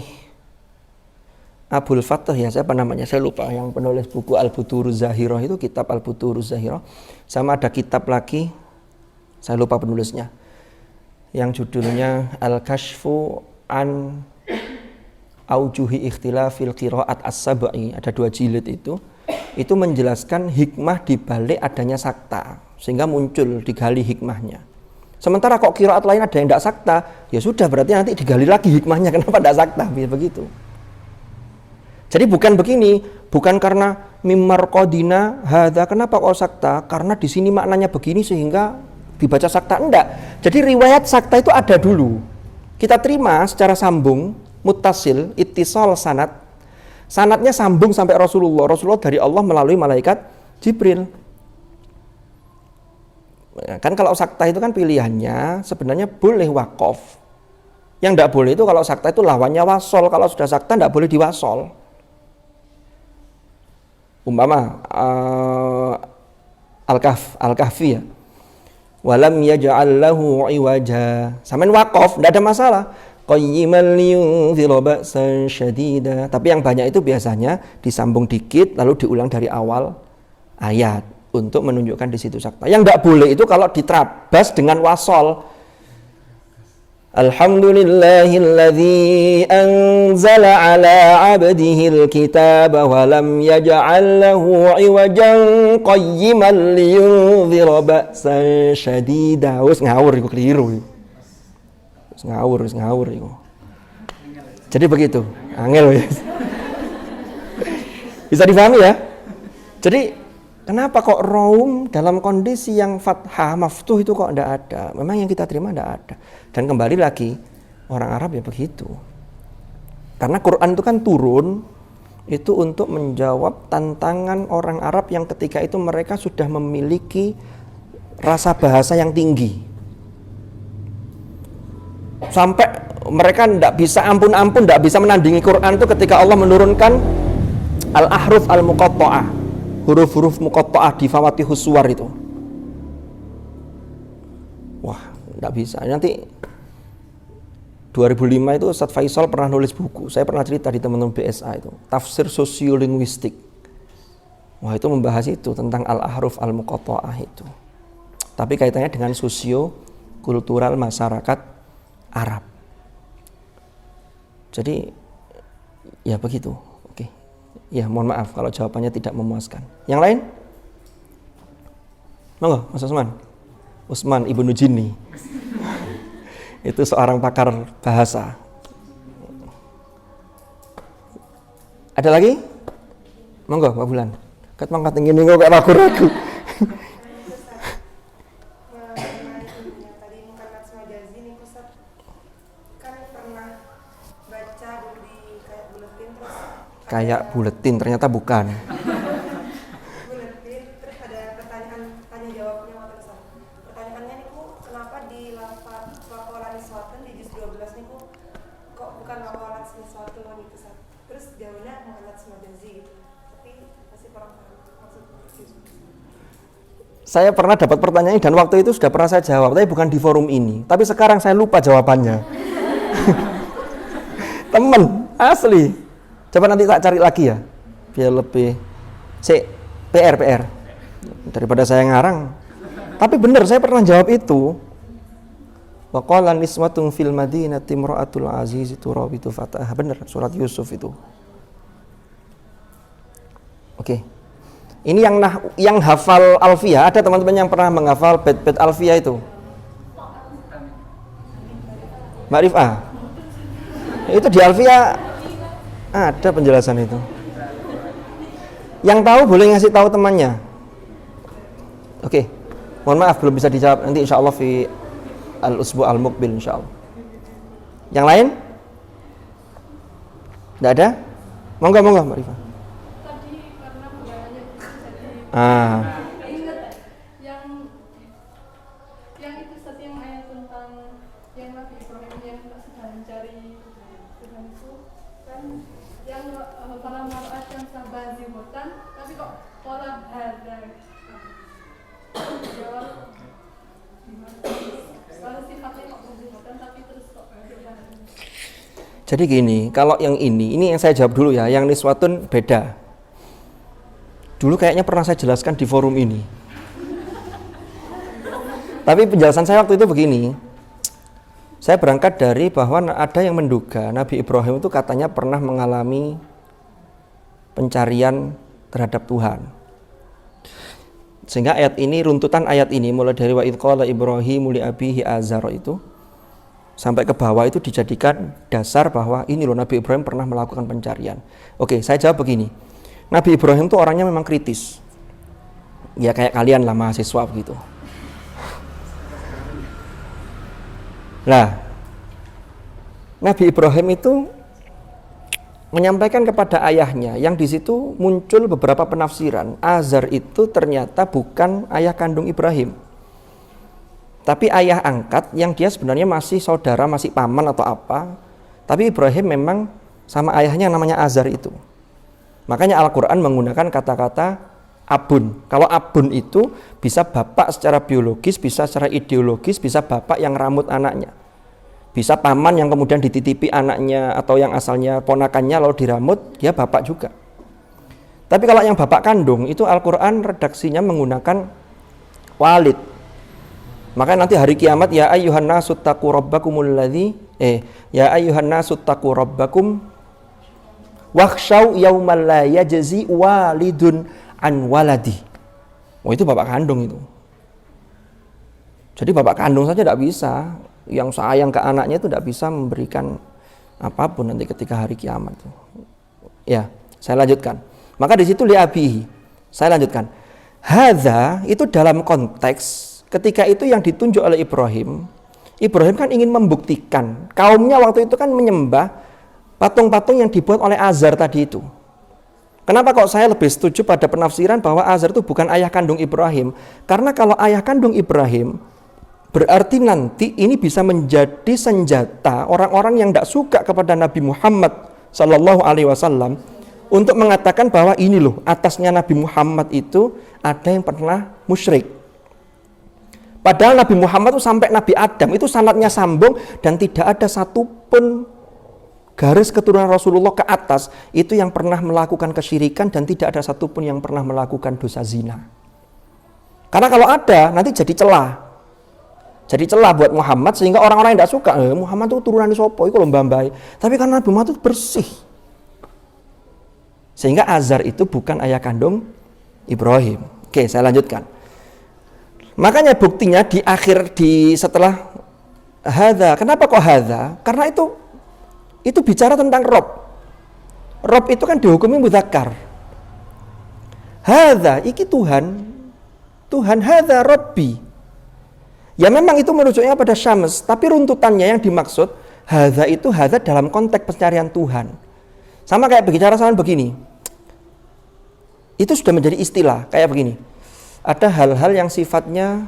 Abul Fattah ya, siapa namanya? Saya lupa, yang penulis buku Al-Buturuz Zahirah itu, kitab Al-Buturuz Zahirah. Sama ada kitab lagi, saya lupa penulisnya, yang judulnya Al-Kashfu an Aujuhi Ikhtilafil Qiraat As-Sab'i, ada 2 jilid itu menjelaskan hikmah di balik adanya sakta, sehingga muncul digali hikmahnya. Sementara kok qiraat lain ada yang tidak sakta, ya sudah berarti nanti digali lagi hikmahnya kenapa tidak sakta, begitu. Jadi bukan begini, bukan karena mimar qadina hadza kenapa kok sakta, karena di sini maknanya begini sehingga dibaca sakta, enggak. Jadi riwayat sakta itu ada dulu, kita terima secara sambung, muttasil, ittisal sanad. Sanadnya sambung sampai Rasulullah dari Allah melalui malaikat Jibril. Kan kalau sakta itu kan pilihannya sebenarnya boleh wakaf. Yang enggak boleh itu kalau sakta itu lawannya wasol. Kalau sudah sakta enggak boleh diwasol. Umpama Al-Kahfi ya, walam yaj'al lahu iwaja, samain wakaf, tidak ada masalah. Qayyiman liyunzira ba'san syadida. Tapi yang banyak itu biasanya disambung dikit lalu diulang dari awal ayat untuk menunjukkan di situ sakta. Yang tidak boleh itu kalau diterabas dengan wasol. Alhamdulillahilladzi anzala ala 'abdihil kitaba wa lam yaj'al lahu 'iwajan qayyiman liyunzira ba'san syadida. Wis ngawur iku keliru. Wis ngawur iku. Jadi begitu. Angel wis. Bisa dipahami ya? Jadi kenapa kok raum dalam kondisi yang fathah maftuh itu kok enggak ada? Memang yang kita terima enggak ada. Dan kembali lagi, orang Arab ya begitu. Karena Quran itu kan turun itu untuk menjawab tantangan orang Arab yang ketika itu mereka sudah memiliki rasa bahasa yang tinggi. Sampai mereka tidak bisa ampun-ampun, tidak bisa menandingi Quran itu ketika Allah menurunkan al-ahruf al-muqatta'ah, huruf-huruf muqatta'ah di fawatihus suwar itu. Wah, tidak bisa. Nanti 2005 itu Ustadz Faisal pernah nulis buku. Saya pernah cerita di teman-teman BSA itu, tafsir sosiolinguistik. Wah, itu membahas itu tentang al-ahruf al-muqatta'ah itu. Tapi kaitannya dengan sosio-kultural masyarakat Arab. Jadi ya begitu. Oke. Ya, mohon maaf kalau jawabannya tidak memuaskan. Yang lain? Monggo, Mas Usman Ibnu Jinni. Itu seorang pakar bahasa. Ada lagi? Monggo, Pak Bulan. Ket mangkat ngene kok kayak ragu-ragu. Kayak buletin, ternyata bukan. Buletin, terus ada pertanyaan tanya jawabnya waktu itu. Pertanyaannya niku kenapa di lafaz waqala niswatun di juz 12 niku kok bukan waqala niswatun gitu Sat. Terus jawabnya Muhammad Smajazi gitu. Tapi masih kurang paham maksudnya. Saya pernah dapat pertanyaan ini dan waktu itu sudah pernah saya jawab, tapi bukan di forum ini. Tapi sekarang saya lupa jawabannya. Temen, asli. Coba nanti tak cari lagi ya, biar lebih PR. Daripada saya ngarang. Tapi benar, saya pernah jawab itu. Wa qala niswatun fil madinati imra'atul aziz turabitu fataha. Benar, surat Yusuf itu. Oke. Ini yang hafal Alfiyah, ada teman-teman yang pernah menghafal bait-bait Alfiyah itu? Mbak Rifah. Itu di Alfiyah ada penjelasan itu. Yang tahu boleh ngasih tahu temannya. Oke. Mohon maaf belum bisa dijawab. Nanti insyaallah fi al-usbu' al-muqbil insyaallah. Yang lain? Enggak ada? Monggo Mbak Rifah. Tadi karena penggalannya jadi ingat yang itu saat yang ayat tentang yang Nabi Ibrahim yang sedang mencari Tuhan itu kan yang para mar'at yang sabar di hutan, tapi kok pola ada jawab gimana? Kalau sifatnya kok di hutan tapi terus kok ada. Jadi gini, kalau yang ini yang saya jawab dulu ya, yang niswatun beda. Dulu kayaknya pernah saya jelaskan di forum ini. Tapi penjelasan saya waktu itu begini. Saya berangkat dari bahwa ada yang menduga Nabi Ibrahim itu katanya pernah mengalami pencarian terhadap Tuhan. Sehingga ayat ini, runtutan ayat ini mulai dari wa idz qala Ibrahimu li abihi azar itu sampai ke bawah itu dijadikan dasar bahwa ini loh Nabi Ibrahim pernah melakukan pencarian. Oke, saya jawab begini. Nabi Ibrahim itu orangnya memang kritis. Ya kayak kalian lah mahasiswa begitu. Nah, Nabi Ibrahim itu menyampaikan kepada ayahnya yang di situ muncul beberapa penafsiran. Azar itu ternyata bukan ayah kandung Ibrahim, tapi ayah angkat yang dia sebenarnya masih saudara, masih paman atau apa. Tapi Ibrahim memang sama ayahnya yang namanya Azar itu. Makanya Al-Quran menggunakan kata-kata abun. Kalau abun itu bisa bapak secara biologis, bisa secara ideologis, bisa bapak yang rambut anaknya. Bisa paman yang kemudian dititipi anaknya atau yang asalnya ponakannya lalu diramut, dia bapak juga. Tapi kalau yang bapak kandung itu Al-Quran redaksinya menggunakan walid. Maka nanti hari kiamat ya ayyuhan nasu taqu rabbakumul ladzi ya ayyuhan nasu taqu rabbakum wakhshaw yaumal la yajzi walidun an waladi. Oh itu bapak kandung itu. Jadi bapak kandung saja tidak bisa, yang sayang ke anaknya itu tidak bisa memberikan apapun nanti ketika hari kiamat. Ya, saya lanjutkan. Maka di situ li abihi. Saya lanjutkan. Hadza itu dalam konteks ketika itu yang ditunjuk oleh Ibrahim. Ibrahim kan ingin membuktikan kaumnya waktu itu kan menyembah patung-patung yang dibuat oleh Azar tadi itu. Kenapa kok saya lebih setuju pada penafsiran bahwa Azar itu bukan ayah kandung Ibrahim? Karena kalau ayah kandung Ibrahim, berarti nanti ini bisa menjadi senjata orang-orang yang tidak suka kepada Nabi Muhammad Sallallahu Alaihi Wasallam untuk mengatakan bahwa ini loh, atasnya Nabi Muhammad itu ada yang pernah musyrik. Padahal Nabi Muhammad itu sampai Nabi Adam itu sanadnya sambung dan tidak ada satupun garis keturunan Rasulullah ke atas itu yang pernah melakukan kesyirikan dan tidak ada satupun yang pernah melakukan dosa zina. Karena kalau ada nanti jadi celah. Jadi celah buat Muhammad sehingga orang-orang yang tidak suka Muhammad itu turunan sopo itu lomba-lombai. Tapi karena Nabi Muhammad itu bersih. Sehingga Azar itu bukan ayah kandung Ibrahim. Oke, saya lanjutkan. Makanya buktinya di akhir setelah hadza. Kenapa kok hadza? Karena itu bicara tentang Rob. Rob itu kan dihukumi mudzakkar. Hadza iki Tuhan. Tuhan hadza Rabbi. Ya memang itu merujuknya pada Syams, tapi runtutannya yang dimaksud hadza itu hadza dalam konteks pencarian Tuhan. Sama kayak bicara sama begini. Itu sudah menjadi istilah kayak begini. Ada hal-hal yang sifatnya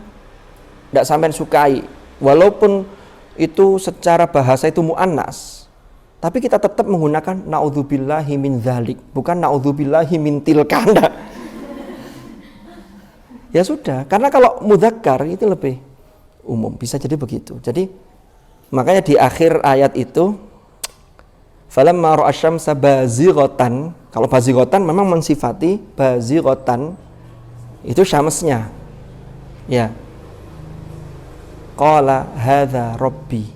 tidak sampai sukai, walaupun itu secara bahasa itu mu'annas, tapi kita tetap menggunakan na'udzubillahi min dzalik, bukan na'udzubillahi min tilka. Ya sudah, karena kalau mudzakkar itu lebih umum, bisa jadi begitu. Jadi makanya di akhir ayat itu falamma ra'a syamsa bazighatan, kalau bazighatan memang mensifati bazighatan itu syamsnya. Ya. Qala hadza rabbi.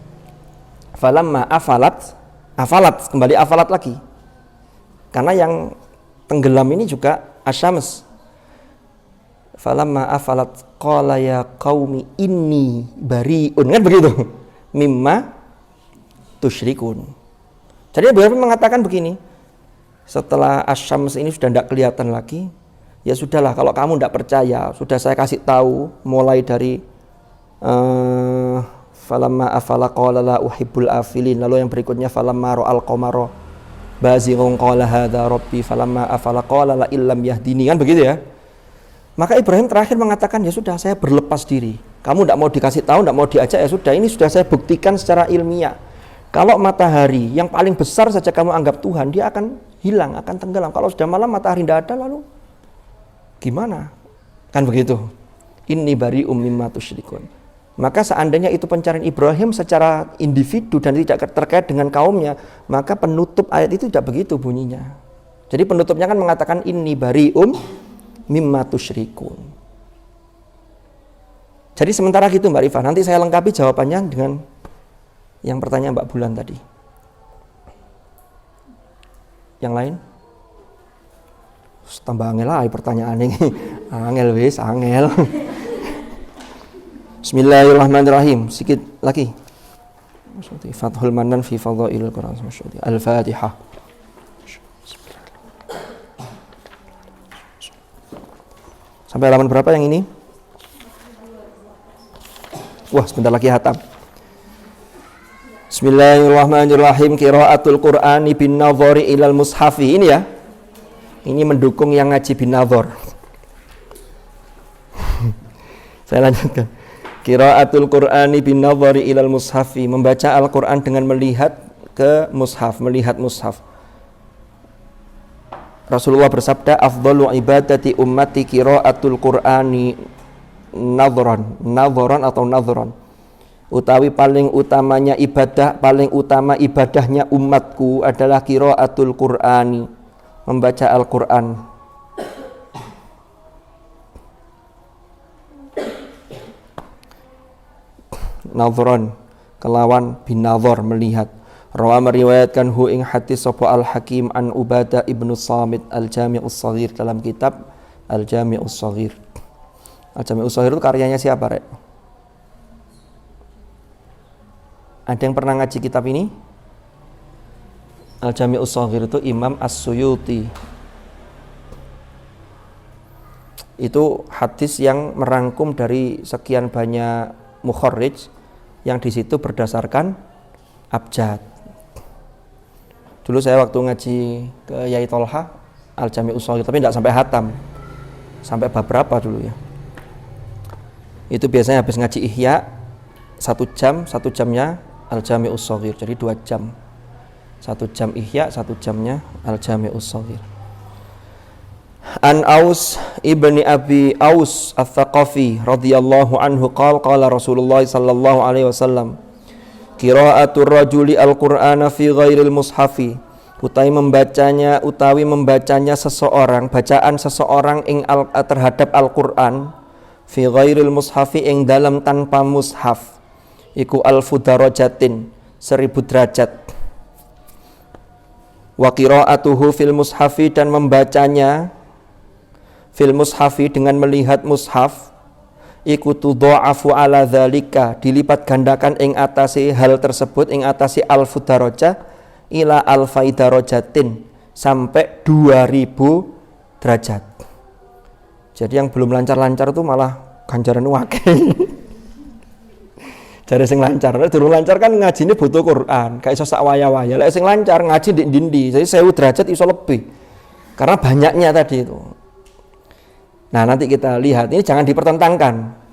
Falamma afalat kembali afalat lagi. Karena yang tenggelam ini juga asyams. Falamma afalat qala ya qaumi inni bari'un, kan begitu. Mimma tusyrikun. Jadi Ibrahim mengatakan begini. Setelah asyams ini sudah tidak kelihatan lagi, ya sudahlah, kalau kamu tidak percaya, sudah saya kasih tahu mulai dari falamma afala qala la uhibbul afilin, lalu yang berikutnya falamma ra'al qamara bazighun qala hadza rabbi falamma afala qala la illam yahdini, kan begitu ya. Maka Ibrahim terakhir mengatakan ya sudah, saya berlepas diri. Kamu tidak mau dikasih tahu, tidak mau diajak, ya sudah, ini sudah saya buktikan secara ilmiah. Kalau matahari yang paling besar saja kamu anggap Tuhan, dia akan hilang, akan tenggelam. Kalau sudah malam matahari tidak ada, lalu gimana? Kan begitu. Inni bari'um mimma tusyrikun. Maka seandainya itu pencarian Ibrahim secara individu dan tidak terkait dengan kaumnya, maka penutup ayat itu tidak begitu bunyinya. Jadi penutupnya kan mengatakan inni bari'um mimma tusyrikun. Jadi sementara gitu Mbak Rifah, nanti saya lengkapi jawabannya dengan yang pertanyaan Mbak Bulan tadi. Yang lain? Tambah angel lah pertanyaan ini. Angel wis, angel. Bismillahirrahmanirrahim. Sedikit lagi. Fathul Manan fi Fadhailil Quran. Al-Fatihah. Sampai halaman berapa yang ini? Wah, sebentar lagi hatam. Bismillahirrahmanirrahim. Qiraatul Qur'ani bin nadhari ilal mushafi. Ini ya. Ini mendukung yang ngaji bin nadhar. Saya lanjutkan. Qiraatul Qur'ani bin nadhari ilal mushafi. Membaca Al-Qur'an dengan melihat ke mushaf, melihat mushaf. Rasulullah bersabda, afdalu ibadati ummati qiraatul Qur'ani nadhran atau nadhran. Utawi paling utamanya ibadah, paling utama ibadahnya umatku adalah qiraatul Qur'ani, membaca Al-Qur'an. nadhron kelawan binadhor melihat. Rawa meriwayatkan hu ing hadis sapa Al-Hakim an Ubadah ibnu Samit Al-Jami'us Shaghir dalam kitab Al-Jami'us Shaghir. Al-Jami'us Shaghir itu karyanya siapa, Rek? Ada yang pernah ngaji kitab ini? Al-Jami'us Shaghir itu Imam As-Suyuti. Itu hadis yang merangkum dari sekian banyak mukharrij yang di situ berdasarkan abjad. Dulu saya waktu ngaji ke Yai Tolha Al-Jami'us Shaghir, tapi tidak sampai hatam, sampai bab berapa dulu ya. Itu biasanya habis ngaji Ihya 1 jam, 1 jamnya Al-Jami'us Shaghir, jadi 2 jam. 1 jam Ihya, 1 jamnya Al-Jami'us Shaghir. An Aus ibni Abi Aus Ats-Tsaqafi radhiyallahu anhu qala Rasulullah sallallahu alaihi wasallam qira'atur rajuli al-Qur'ana fi ghairil mushafi, utawi membacanya seseorang, bacaan seseorang terhadap Al-Qur'an fi ghairil mushafi ing dalam tanpa mushaf iku alfu darajatin 1000 derajat. Wa qira'atuhu fil mushafi, dan membacanya fil mushafi dengan melihat mushaf iku tudha'afu ala dzalika, dilipat gandakan ing atase hal tersebut, ing atase alfu darajah ila alfai darajatin, sampai 2000 derajat. Jadi yang belum lancar-lancar itu malah ganjaran akeh. Jare sing lancar, durung lancar kan ngajine butuh Quran, gak iso sak waya-waya. Lek sing lancar ngaji ndi-ndi, jadi 1000 derajat iso lebih. Karena banyaknya tadi itu. Nah, nanti kita lihat, ini jangan dipertentangkan.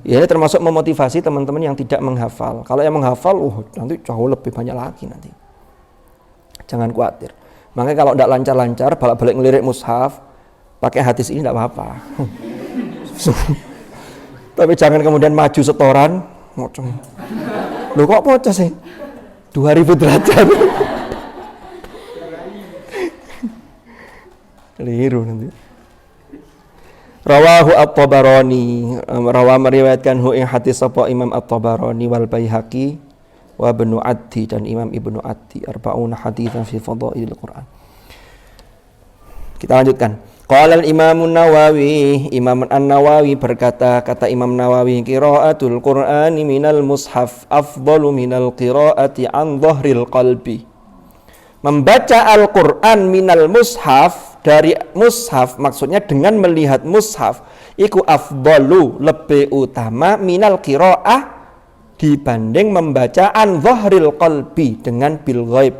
Ya, ini termasuk memotivasi teman-teman yang tidak menghafal. Kalau yang menghafal, nanti jauh lebih banyak lagi nanti. Jangan khawatir. Makanya kalau tidak lancar-lancar, balik-balik ngelirik mushaf, pakai hadis ini tidak apa-apa. Tapi jangan kemudian maju setoran, loh kok pocos sih? 2000 derajat. Keliru nanti. Rawahu At-Tabarani, rawa meriwayatkan hu ing hadis sapa Imam At-Tabarani wal Baihaqi wa Ibnu Addi, dan Imam Ibnu Addi arba'una haditsan fi fadhailil Quran. Kita lanjutkan. Qala al-Imam an-Nawawi, Imam An-Nawawi berkata, kata Imam Nawawi, qiraatul Qur'ani minal mushaf afdalu minal qiraati an dhahril qalbi. Membaca Al-Qur'an minal mushaf, dari mushaf, maksudnya dengan melihat mushaf, iku afdalu, lebih utama, minal qiraah, dibanding membaca an dhahril qalbi, dengan bil ghaib.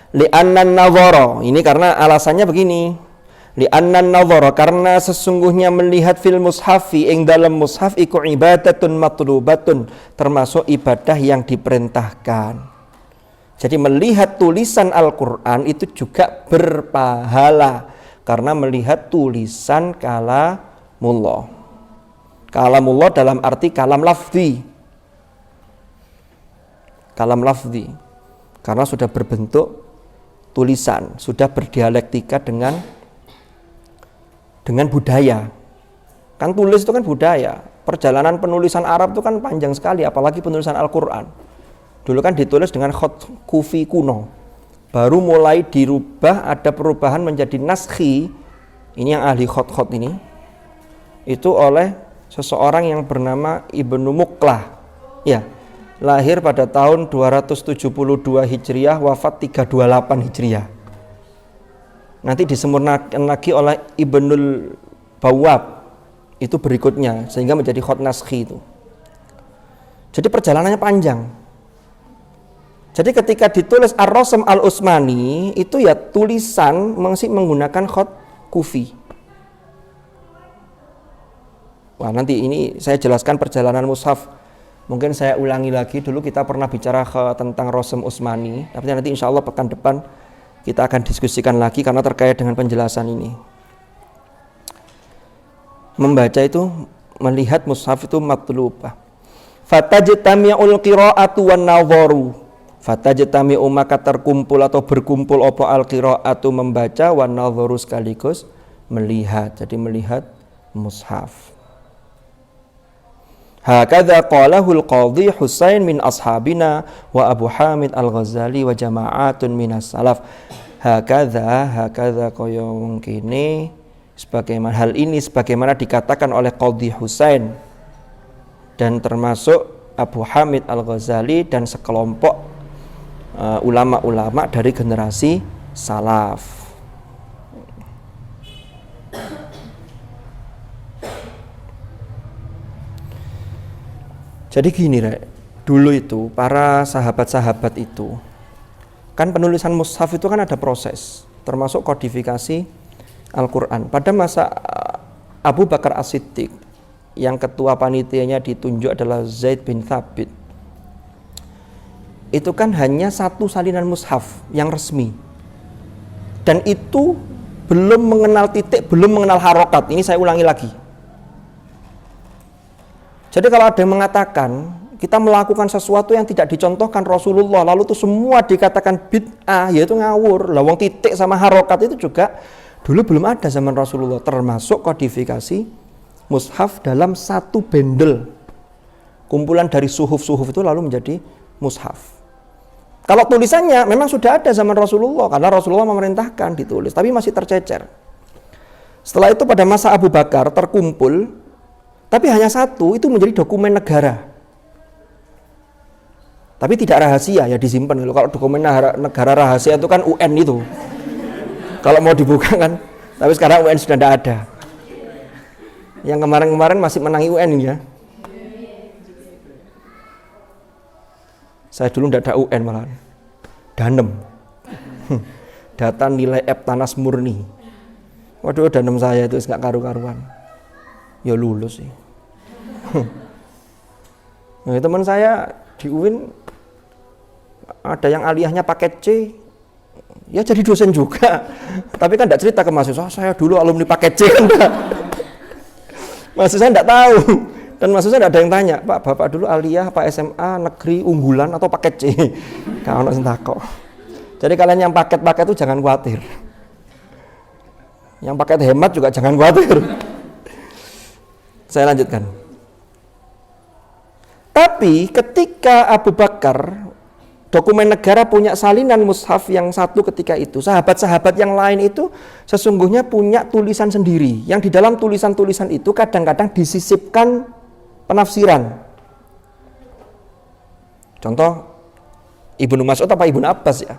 Li'annan nadhara, ini karena alasannya begini. Li'annan nadhara, karena sesungguhnya melihat fil mushafi ing dalam mushaf iku ibadatun matlubatun, termasuk ibadah yang diperintahkan. Jadi melihat tulisan Al-Qur'an itu juga berpahala karena melihat tulisan kalamullah. Kalamullah dalam arti kalam lafzi. Kalam lafzi. Karena sudah berbentuk tulisan, sudah berdialektika dengan budaya. Kan tulis itu kan budaya. Perjalanan penulisan Arab itu kan panjang sekali, apalagi penulisan Al-Qur'an. Dulu kan ditulis dengan khat kufi kuno. Baru mulai dirubah, ada perubahan menjadi naskhi. Ini yang ahli khat-khat ini. Itu oleh seseorang yang bernama Ibnu Muqlah. Ya. Lahir pada tahun 272 Hijriah, wafat 328 Hijriah. Nanti disempurnakan lagi oleh Ibnul Bawwab, itu berikutnya, sehingga menjadi khat naskhi itu. Jadi perjalanannya panjang. Jadi ketika ditulis Ar-Rasm Al-Utsmani, itu ya tulisan masih menggunakan khat kufi. Wah, nanti ini saya jelaskan perjalanan mushaf. Mungkin saya ulangi lagi, dulu kita pernah bicara tentang Rasm Utsmani, tapi nanti insya Allah pekan depan kita akan diskusikan lagi karena terkait dengan penjelasan ini. Membaca itu, melihat mushaf itu matlubah. Fatajtami'ul qira'atu wan nadharu. Fatajtami'u, maka terkumpul atau berkumpul apa al-qira'atu, membaca, wan nadharu sekaligus melihat. Jadi melihat mushaf. Hakadha qalahul qadhi Husain min ashabina wa Abu Hamid al-Ghazali wa jama'atun minas salaf. Hakadha kaya mungkini sebagaimana hal ini sebagaimana dikatakan oleh Qadhi Husain dan termasuk Abu Hamid al-Ghazali dan sekelompok ulama-ulama dari generasi salaf. Jadi gini Rek, dulu itu para sahabat-sahabat itu kan penulisan mushaf itu kan ada proses, termasuk kodifikasi Al-Quran. Pada masa Abu Bakar As-Siddiq yang ketua panitianya ditunjuk adalah Zaid bin Thabit, itu kan hanya satu salinan mushaf yang resmi, dan itu belum mengenal titik, belum mengenal harokat. Ini saya ulangi lagi. Jadi kalau ada yang mengatakan kita melakukan sesuatu yang tidak dicontohkan Rasulullah, lalu itu semua dikatakan bid'ah, yaitu ngawur. Lawang titik sama harokat itu juga dulu belum ada zaman Rasulullah, termasuk kodifikasi mushaf dalam satu bendel. Kumpulan dari suhuf-suhuf itu lalu menjadi mushaf. Kalau tulisannya memang sudah ada zaman Rasulullah, karena Rasulullah memerintahkan ditulis, tapi masih tercecer. Setelah itu pada masa Abu Bakar terkumpul, tapi hanya satu, itu menjadi dokumen negara. Tapi tidak rahasia, ya disimpan. Kalau dokumen negara rahasia itu kan UN itu. Kalau mau dibuka kan, tapi sekarang UN sudah tidak ada. Yang kemarin-kemarin masih menangi UN ya. Saya dulu tidak ada UN malah. Danem. Data nilai Eptanas murni. Waduh, danem saya itu nggak karu-karuan. Ya lulus sih. Nah, teman saya di UIN ada yang aliyahnya paket C, ya jadi dosen juga. Tapi kan tidak cerita ke mahasiswa, saya dulu alumni paket C kan enggak. Mahasiswa tidak tahu. Dan mahasiswa tidak ada yang tanya, Pak, Bapak dulu aliyah Pak SMA negeri unggulan atau paket C? Kalau nak sentakok. Jadi kalian yang paket-paket itu jangan khawatir. Yang paket hemat juga jangan khawatir. Saya lanjutkan. Tapi ketika Abu Bakar, dokumen negara punya salinan mushaf yang satu ketika itu, sahabat-sahabat yang lain itu sesungguhnya punya tulisan sendiri, yang di dalam tulisan-tulisan itu kadang-kadang disisipkan penafsiran. Contoh Ibnu Mas'ud apa Ibnu Abbas ya,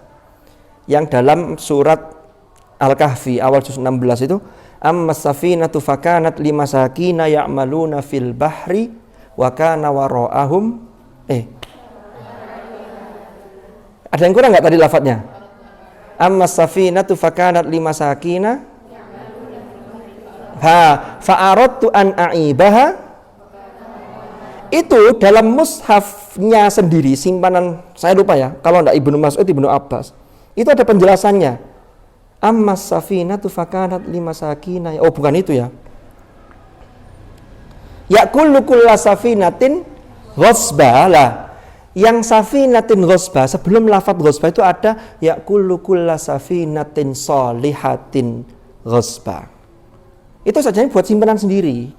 yang dalam surat Al-Kahfi awal juz 16 itu, ammas safinatu fakanat limasakina ya'maluna fil bahri wa kana wara'ahum ada yang kurang enggak tadi lafadznya? Ammas safinatu fakanat limasakina fa'aradtu an a'ibaha. Itu dalam mushafnya sendiri, simpanan saya lupa ya, kalau enggak Ibnu Mas'ud, Ibnu Abbas, itu ada penjelasannya. Ammas safinatu fakanat limasakina. Oh, bukan itu ya. Yaqulu kullu safinatin ghasba lah. Yang safinatin ghasba, sebelum lafaz ghasba itu ada yaqulu kullu safinatin shalihatin ghasba. Itu saja buat simpanan sendiri.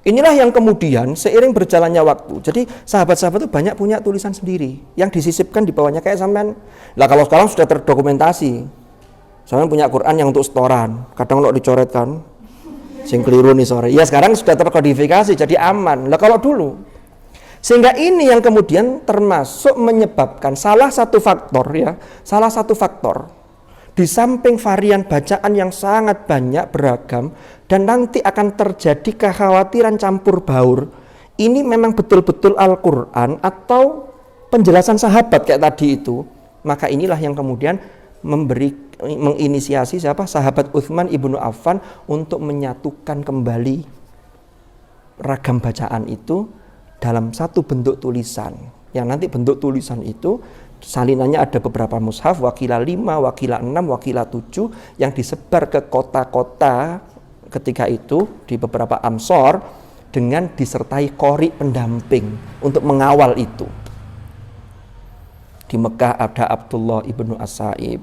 Inilah yang kemudian seiring berjalannya waktu, jadi sahabat-sahabat itu banyak punya tulisan sendiri yang disisipkan di bawahnya kayak sampean. Lah kalau sekarang sudah terdokumentasi, sampean punya Quran yang untuk setoran, kadang lo dicoretkan, sing keliru nih sore. Ya sekarang sudah terkodifikasi, jadi aman. Lah kalau dulu, sehingga ini yang kemudian termasuk menyebabkan salah satu faktor ya, salah satu faktor. Di samping varian bacaan yang sangat banyak beragam dan nanti akan terjadi kekhawatiran campur baur, ini memang betul-betul Al-Quran atau penjelasan sahabat kayak tadi itu, maka inilah yang kemudian menginisiasi siapa? Sahabat Utsman ibnu Affan untuk menyatukan kembali ragam bacaan itu dalam satu bentuk tulisan, yang nanti bentuk tulisan itu salinannya ada beberapa mushaf, wakila 5, wakila 6, wakila 7 yang disebar ke kota-kota ketika itu di beberapa amsor dengan disertai qori pendamping untuk mengawal itu. Di Mekah ada Abdullah ibnu As-Sa'ib,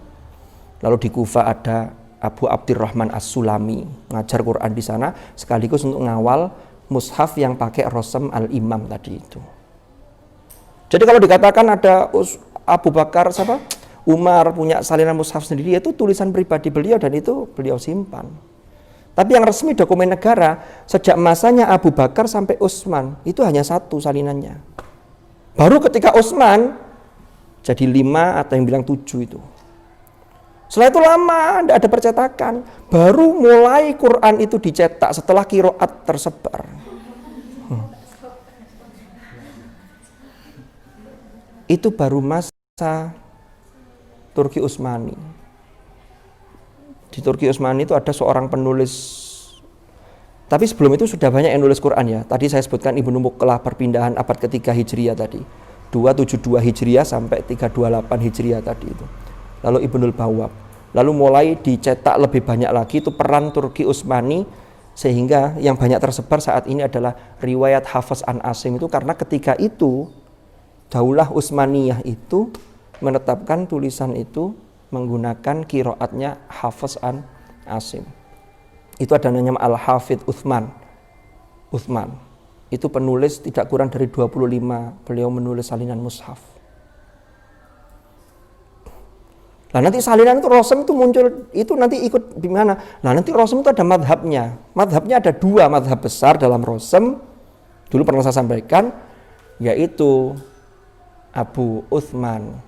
lalu di Kufa ada Abu Abdurrahman As-Sulami, ngajar Quran di sana sekaligus untuk ngawal mushaf yang pakai rosem al-imam tadi itu. Jadi kalau dikatakan ada Abu Bakar Umar punya salinan mushaf sendiri, itu tulisan pribadi beliau dan itu beliau simpan. Tapi yang resmi dokumen negara sejak masanya Abu Bakar sampai Utsman itu hanya satu salinannya. Baru ketika Utsman jadi 5 atau yang bilang 7 itu. Setelah itu lama tidak ada percetakan. Baru mulai Quran itu dicetak setelah qiraat tersebar. Itu baru masa Turki Utsmani. Di Turki Utsmani itu ada seorang penulis, tapi sebelum itu sudah banyak yang nulis Quran ya. Tadi saya sebutkan Ibnu Muqlah perpindahan abad ketiga Hijriah tadi, 272 Hijriah sampai 328 Hijriah tadi itu. Lalu Ibnul Bawwab. Lalu mulai dicetak lebih banyak lagi itu peran Turki Utsmani, sehingga yang banyak tersebar saat ini adalah riwayat Hafiz an Asim itu, karena ketika itu Daulah Utsmaniyah itu menetapkan tulisan itu menggunakan qiraatnya Hafiz an Asim. Itu ada namanya Al-Hafidh Utsman. Itu penulis tidak kurang dari 25, beliau menulis salinan mushaf. Nah nanti salinan itu rosem itu muncul, itu nanti ikut di mana? Nah nanti rosem itu ada madhabnya. Madhabnya ada 2 madhab besar dalam rosem. Dulu pernah saya sampaikan, yaitu Abu Utsman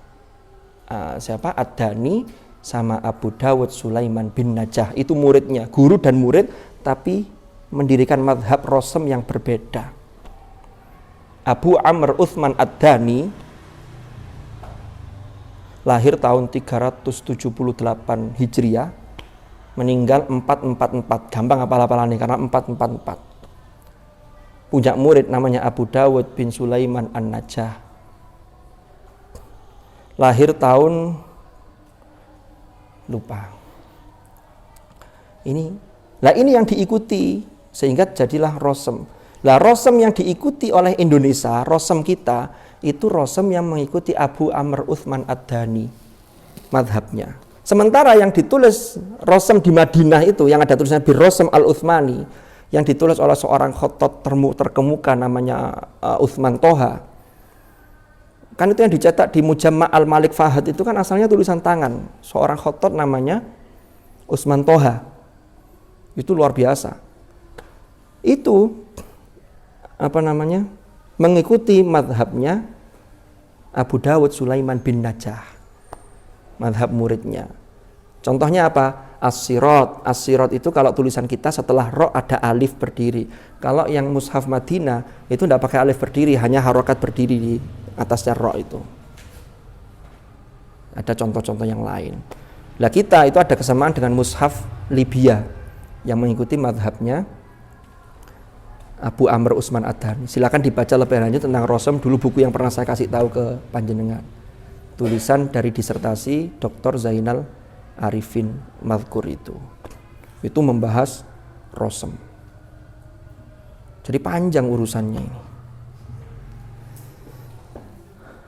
Ad-Dani sama Abu Dawud Sulaiman bin Najah. Itu muridnya, guru dan murid, tapi mendirikan madhab rosem yang berbeda. Abu Amr Utsman Ad-Dani lahir tahun 378 Hijriah, meninggal 444. Gampang hafal-hafalannya karena 444. Punya murid namanya Abu Dawud bin Sulaiman An-Najah. Lahir tahun lupa. Ini yang diikuti sehingga jadilah rosem. Lah rosem yang diikuti oleh Indonesia, rosem kita itu rosem yang mengikuti Abu Amr Utsman Ad-Dani madhabnya. Sementara yang ditulis rosem di Madinah itu yang ada tulisannya Birrosem Al-Utsmani, yang ditulis oleh seorang khattat terkemuka namanya Utsman Toha. Kan itu yang dicetak di Mujamma' Al-Malik Fahad itu kan asalnya tulisan tangan seorang khattat namanya Utsman Toha. Itu luar biasa. Itu mengikuti madhabnya Abu Dawud Sulaiman bin Najah, madhab muridnya. Contohnya apa? As-Sirat itu kalau tulisan kita setelah ro ada alif berdiri. Kalau yang mushaf Madinah itu tidak pakai alif berdiri, hanya harokat berdiri di atasnya ro itu. Ada contoh-contoh yang lain. Nah kita itu ada kesamaan dengan mushaf Libya yang mengikuti madhabnya Abu Amr Utsman Ad-Dani. Silakan dibaca lebih lanjut tentang rosem, dulu buku yang pernah saya kasih tahu ke panjenengan. Tulisan dari disertasi Dr. Zainal Arifin Madhkur itu membahas rosem. Jadi panjang urusannya ini.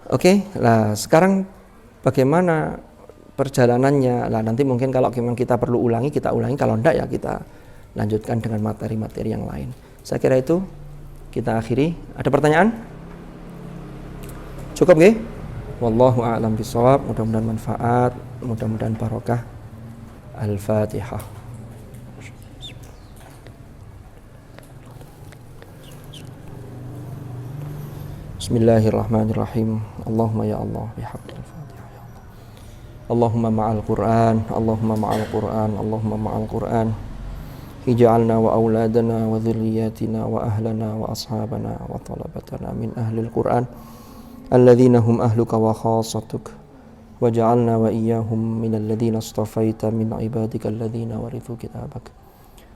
Oke, lah sekarang bagaimana perjalanannya? Lah nanti mungkin kalau memang kita perlu ulangi, kita ulangi. Kalau enggak ya kita lanjutkan dengan materi-materi yang lain. Saya kira itu kita akhiri. Ada pertanyaan? Cukup nggih? Wallahu a'lam bishawab. Mudah-mudahan manfaat, mudah-mudahan barokah. Al-Fatihah. Bismillahirrahmanirrahim. Allahumma ya Allah bihaqqil Fatihah ya Allah. Allahumma ma'al Qur'an, Allahumma ma'al Qur'an, Allahumma ma'al Qur'an. Ij'alna wa auladana wa dhurriyyatina wa ahlana wa ashabana wa talabatana min ahlil Qur'an alladzina hum ahluka wa khassatuk waj'alna wa iyyahum minal ladzina istafaita min ibadika alladzina warithu kitabak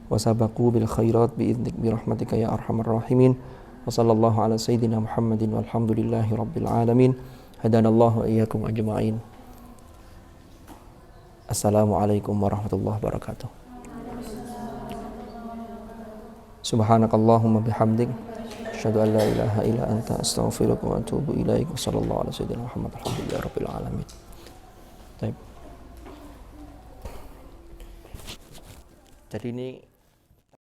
wa sabaqu bil khairat bi idnik bi rahmatika ya arhamar rahimin. Wa sallallahu ala sayyidina Muhammadin walhamdulillahi rabbil alamin. Hadanallahu wa iyyakum ajma'in. Assalamualaikum warahmatullahi wabarakatuh. Subhanakallahumma bihamdik asyhadu an la ilaha illa anta astaghfiruka wa atubu ilaik. Wassallallahu ala sayyidina Muhammad alhamdulillahi rabbil alamin. Baik. Jadi ini